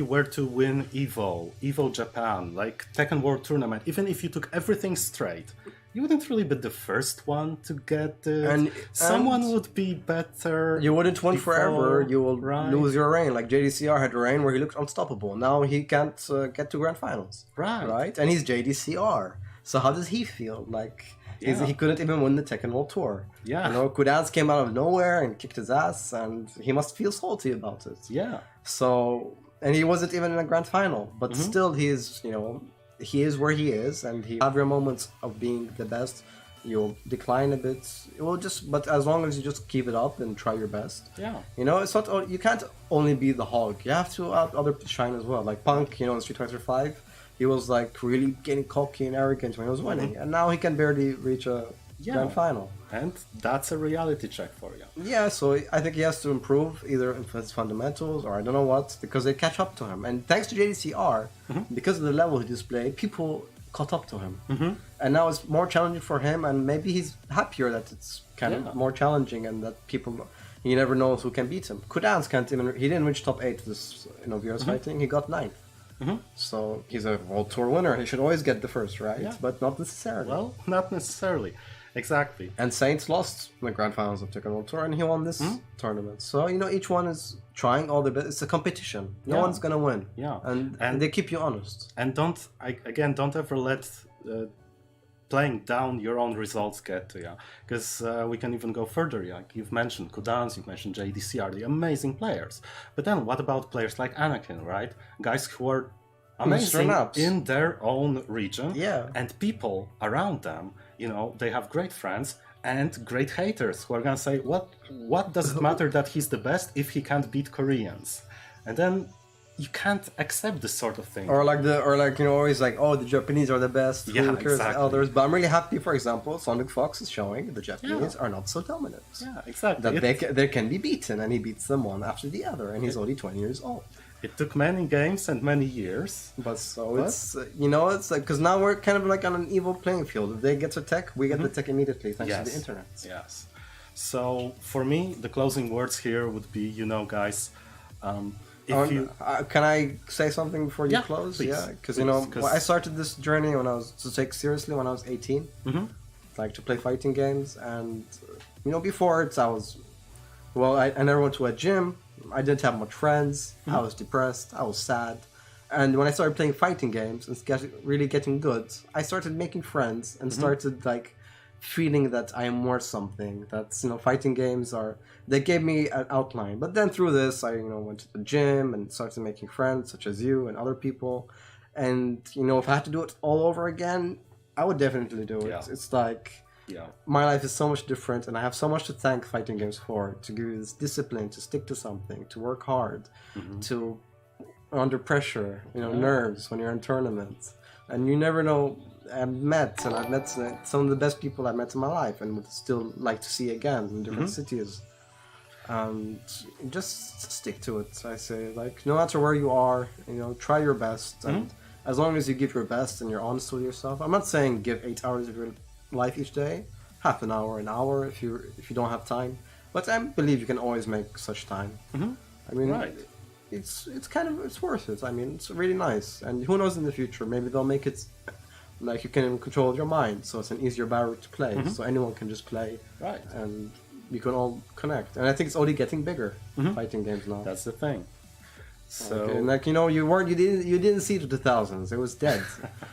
were to win Evo Japan, Tekken World Tournament, even if you took everything straight, you wouldn't really be the first one to get it. And someone would be better. You wouldn't win forever. You will right? lose your reign. Like JDCR had a reign where he looked unstoppable. Now he can't get to grand finals. Right? And he's JDCR. So how does he feel? He couldn't even win the Tekken World Tour. Yeah. Kudaz came out of nowhere and kicked his ass, and he must feel salty about it. Yeah. So, and he wasn't even in a grand final, but still he is where he is, and he have your moments of being the best. You'll decline a bit. But as long as you just keep it up and try your best. Yeah. It's not. You can't only be the hog. You have to have other shine as well. Like Punk, in Street Fighter V, he was really getting cocky and arrogant when he was winning, and now he can barely reach a grand final. And that's a reality check for you. Yeah, so I think he has to improve either in his fundamentals or I don't know what, because they catch up to him. And thanks to JDCR, because of the level he displayed, people caught up to him. And now it's more challenging for him, and maybe he's happier that it's kind of more challenging and that people, he never knows who can beat him. Kudans can't even, he didn't reach top 8 this VR's fighting, he got 9th. So he's a World Tour winner, he should always get the first, right? Yeah. But not necessarily. Well, not necessarily. Exactly. And Saints lost in the grand finals of Tekken World Tour, and he won this tournament. So, you know, each one is trying all their best. It's a competition. No one's going to win. Yeah. And they keep you honest. And don't ever let playing down your own results get to you. Because we can even go further. Like you've mentioned Kudans, you've mentioned JDC are the amazing players. But then what about players like Anakin, right? Guys who are amazing in their own region. Yeah. And people around them, you know, they have great friends and great haters who are gonna say, what does it matter that he's the best if he can't beat Koreans? And then you can't accept this sort of thing. Or like you know, always like, oh, the Japanese are the best. Yeah, Who cares exactly. others? But I'm really happy, for example, Sonic Fox is showing the Japanese are not so dominant. Yeah, exactly. That they can be beaten, and he beats them one after the other, and he's only 20 years old. It took many games and many years. It's you know, it's like, because now we're kind of like on an evil playing field. If they get to tech, we get the tech immediately thanks to the internet. Yes. So for me, the closing words here would be, you know, guys, can I say something before you close? Please. Yeah, because you know, I started this journey when I was to take seriously when I was 18, like to play fighting games, and you know, before it, I never went to a gym. I didn't have much friends. I was depressed. I was sad. And when I started playing fighting games and really getting good, I started making friends and started like feeling that I am worth something. That's, you know, fighting games they gave me an outline. But then through this, I, you know, went to the gym and started making friends such as you and other people. And, you know, if I had to do it all over again, I would definitely do it. Yeah. It's like, my life is so much different, and I have so much to thank fighting games for, to give you this discipline, to stick to something, to work hard, to under pressure, you know, nerves when you're in tournaments. And you never know, I've met some of the best people I've met in my life and would still like to see again in different cities. And just stick to it, I say. Like, no matter where you are, you know, try your best. And as long as you give your best and you're honest with yourself, I'm not saying give 8 hours of your life each day, half an hour if you don't have time, but I believe you can always make such time. I mean, it's worth it. I mean, it's really nice, and who knows in the future, maybe they'll make it like you can control your mind, so it's an easier barrier to play, so anyone can just play, and you can all connect. And I think it's only getting bigger, fighting games now. That's the thing. So, and like, you know, you didn't see the 2000s. It was dead.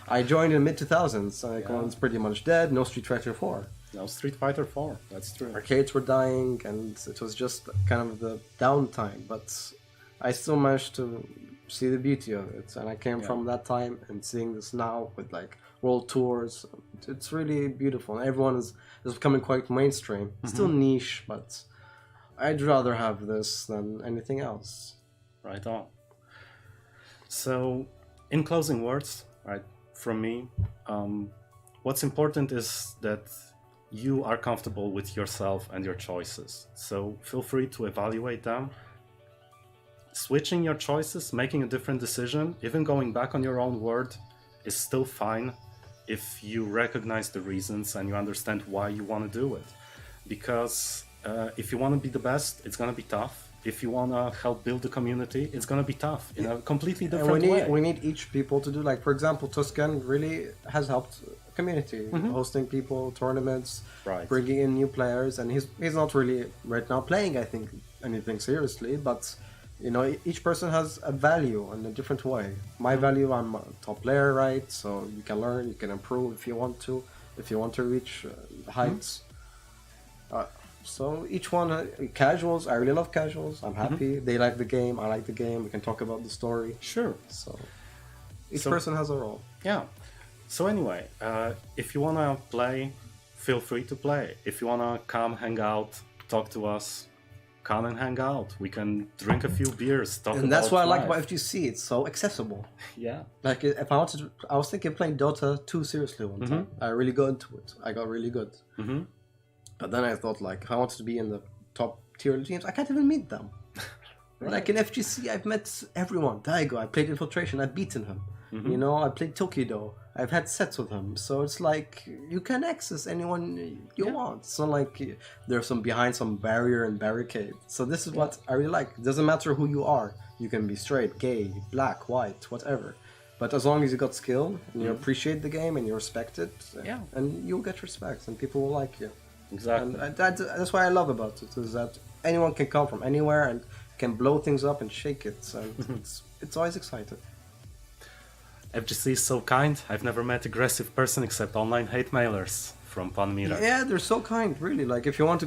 I joined in mid 2000s. Like, well, it's pretty much dead. No Street Fighter 4. No Street Fighter 4. That's true. Arcades were dying, and it was just kind of the downtime. But I still managed to see the beauty of it, and I came from that time and seeing this now with like world tours. It's really beautiful. Everyone is becoming quite mainstream. Still niche, but I'd rather have this than anything else. Right on. So, in closing words, right, from me, what's important is that you are comfortable with yourself and your choices. So feel free to evaluate them. Switching your choices, making a different decision, even going back on your own word is still fine if you recognize the reasons and you understand why you want to do it. Because if you want to be the best, it's going to be tough. If you want to help build the community, it's going to be tough in a completely different way. We need each people to do, like, for example, Tuscan really has helped community, hosting people, tournaments, bringing in new players, and he's not really right now playing, I think, anything seriously, but, you know, each person has a value in a different way. My value, I'm a top player, right, so you can learn, you can improve if you want to reach heights. So each one, casuals, I really love casuals. I'm happy. They like the game. I like the game. We can talk about the story. Sure. So each person has a role. Yeah. So anyway, if you want to play, feel free to play. If you want to come, hang out, talk to us, come and hang out. We can drink a few beers, talk And that's about what I like life. about FGC. It's so accessible. Yeah. Like if I wanted, I was thinking of playing Dota 2 seriously one time. I really got into it. I got really good. But then I thought, like, if I wanted to be in the top tier teams, I can't even meet them. Like in FGC, I've met everyone. Daigo, I played Infiltration, I've beaten him. You know, I played Tokido, I've had sets with him. So it's like, you can access anyone you want. It's not like there's some behind some barrier and barricade. So this is what I really like. It doesn't matter who you are. You can be straight, gay, black, white, whatever. But as long as you got skill, and you appreciate the game, and you respect it, and you'll get respect, and people will like you. Exactly. And that's what I love about it, is that anyone can come from anywhere and can blow things up and shake it. And it's always exciting. FGC is so kind. I've never met aggressive person except online hate mailers from Panmira. Yeah, they're so kind, really. Like if I want to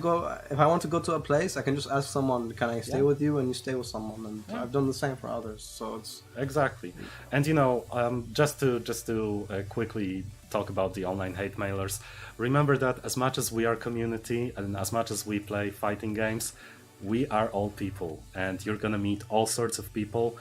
go to a place, I can just ask someone, can I stay with you? And you stay with someone. And I've done the same for others. So it's Exactly. And you know, just to quickly talk about the online hate mailers, remember that as much as we are community and as much as we play fighting games, we are all people, and you're gonna meet all sorts of people.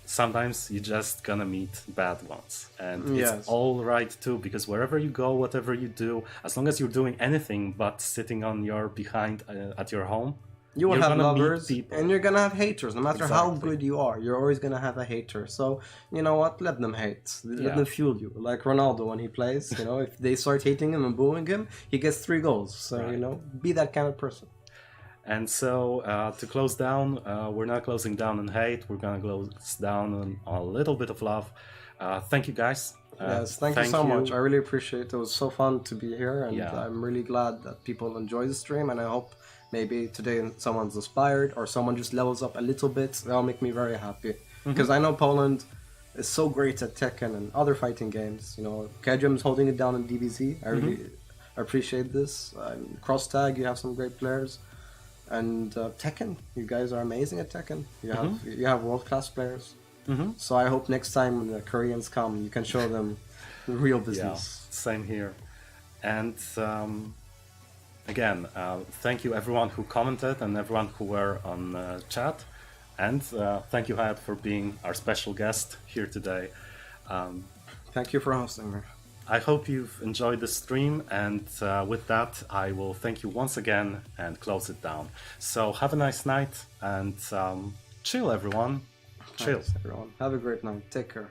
Sometimes you're just gonna meet bad ones, and it's all right too, because wherever you go, whatever you do, as long as you're doing anything but sitting on your behind at your home, you will you're have gonna meet lovers people. and you're gonna have haters. No matter how Exactly. good you are, you're always gonna have a hater. So you know what? Let them hate. Let Yeah. them fuel you. Like Ronaldo when he plays, you know, if they start hating him and booing him, he gets 3 goals. So you know, be that kind of person. And so to close down, we're not closing down on hate. We're gonna close down on a little bit of love. Thank you, guys. Yes, thank you so much. I really appreciate it. It was so fun to be here, and Yeah. I'm really glad that people enjoy the stream. And I hope maybe today someone's inspired or someone just levels up a little bit. That'll make me very happy, because I know Poland is so great at Tekken and other fighting games. You know, Kajum's holding it down in DBZ. I really appreciate this. Cross Tag, you have some great players. And Tekken, you guys are amazing at Tekken. You have world-class players. So I hope next time when the Koreans come, you can show them the real Yeah, business. same here. And again, thank you everyone who commented and everyone who were on chat. And thank you, Hayat, for being our special guest here today. Thank you for hosting me. I hope you've enjoyed the stream, and with that, I will thank you once again and close it down. So have a nice night, and chill, everyone. Chill. Thanks, everyone. Have a great night. Take care.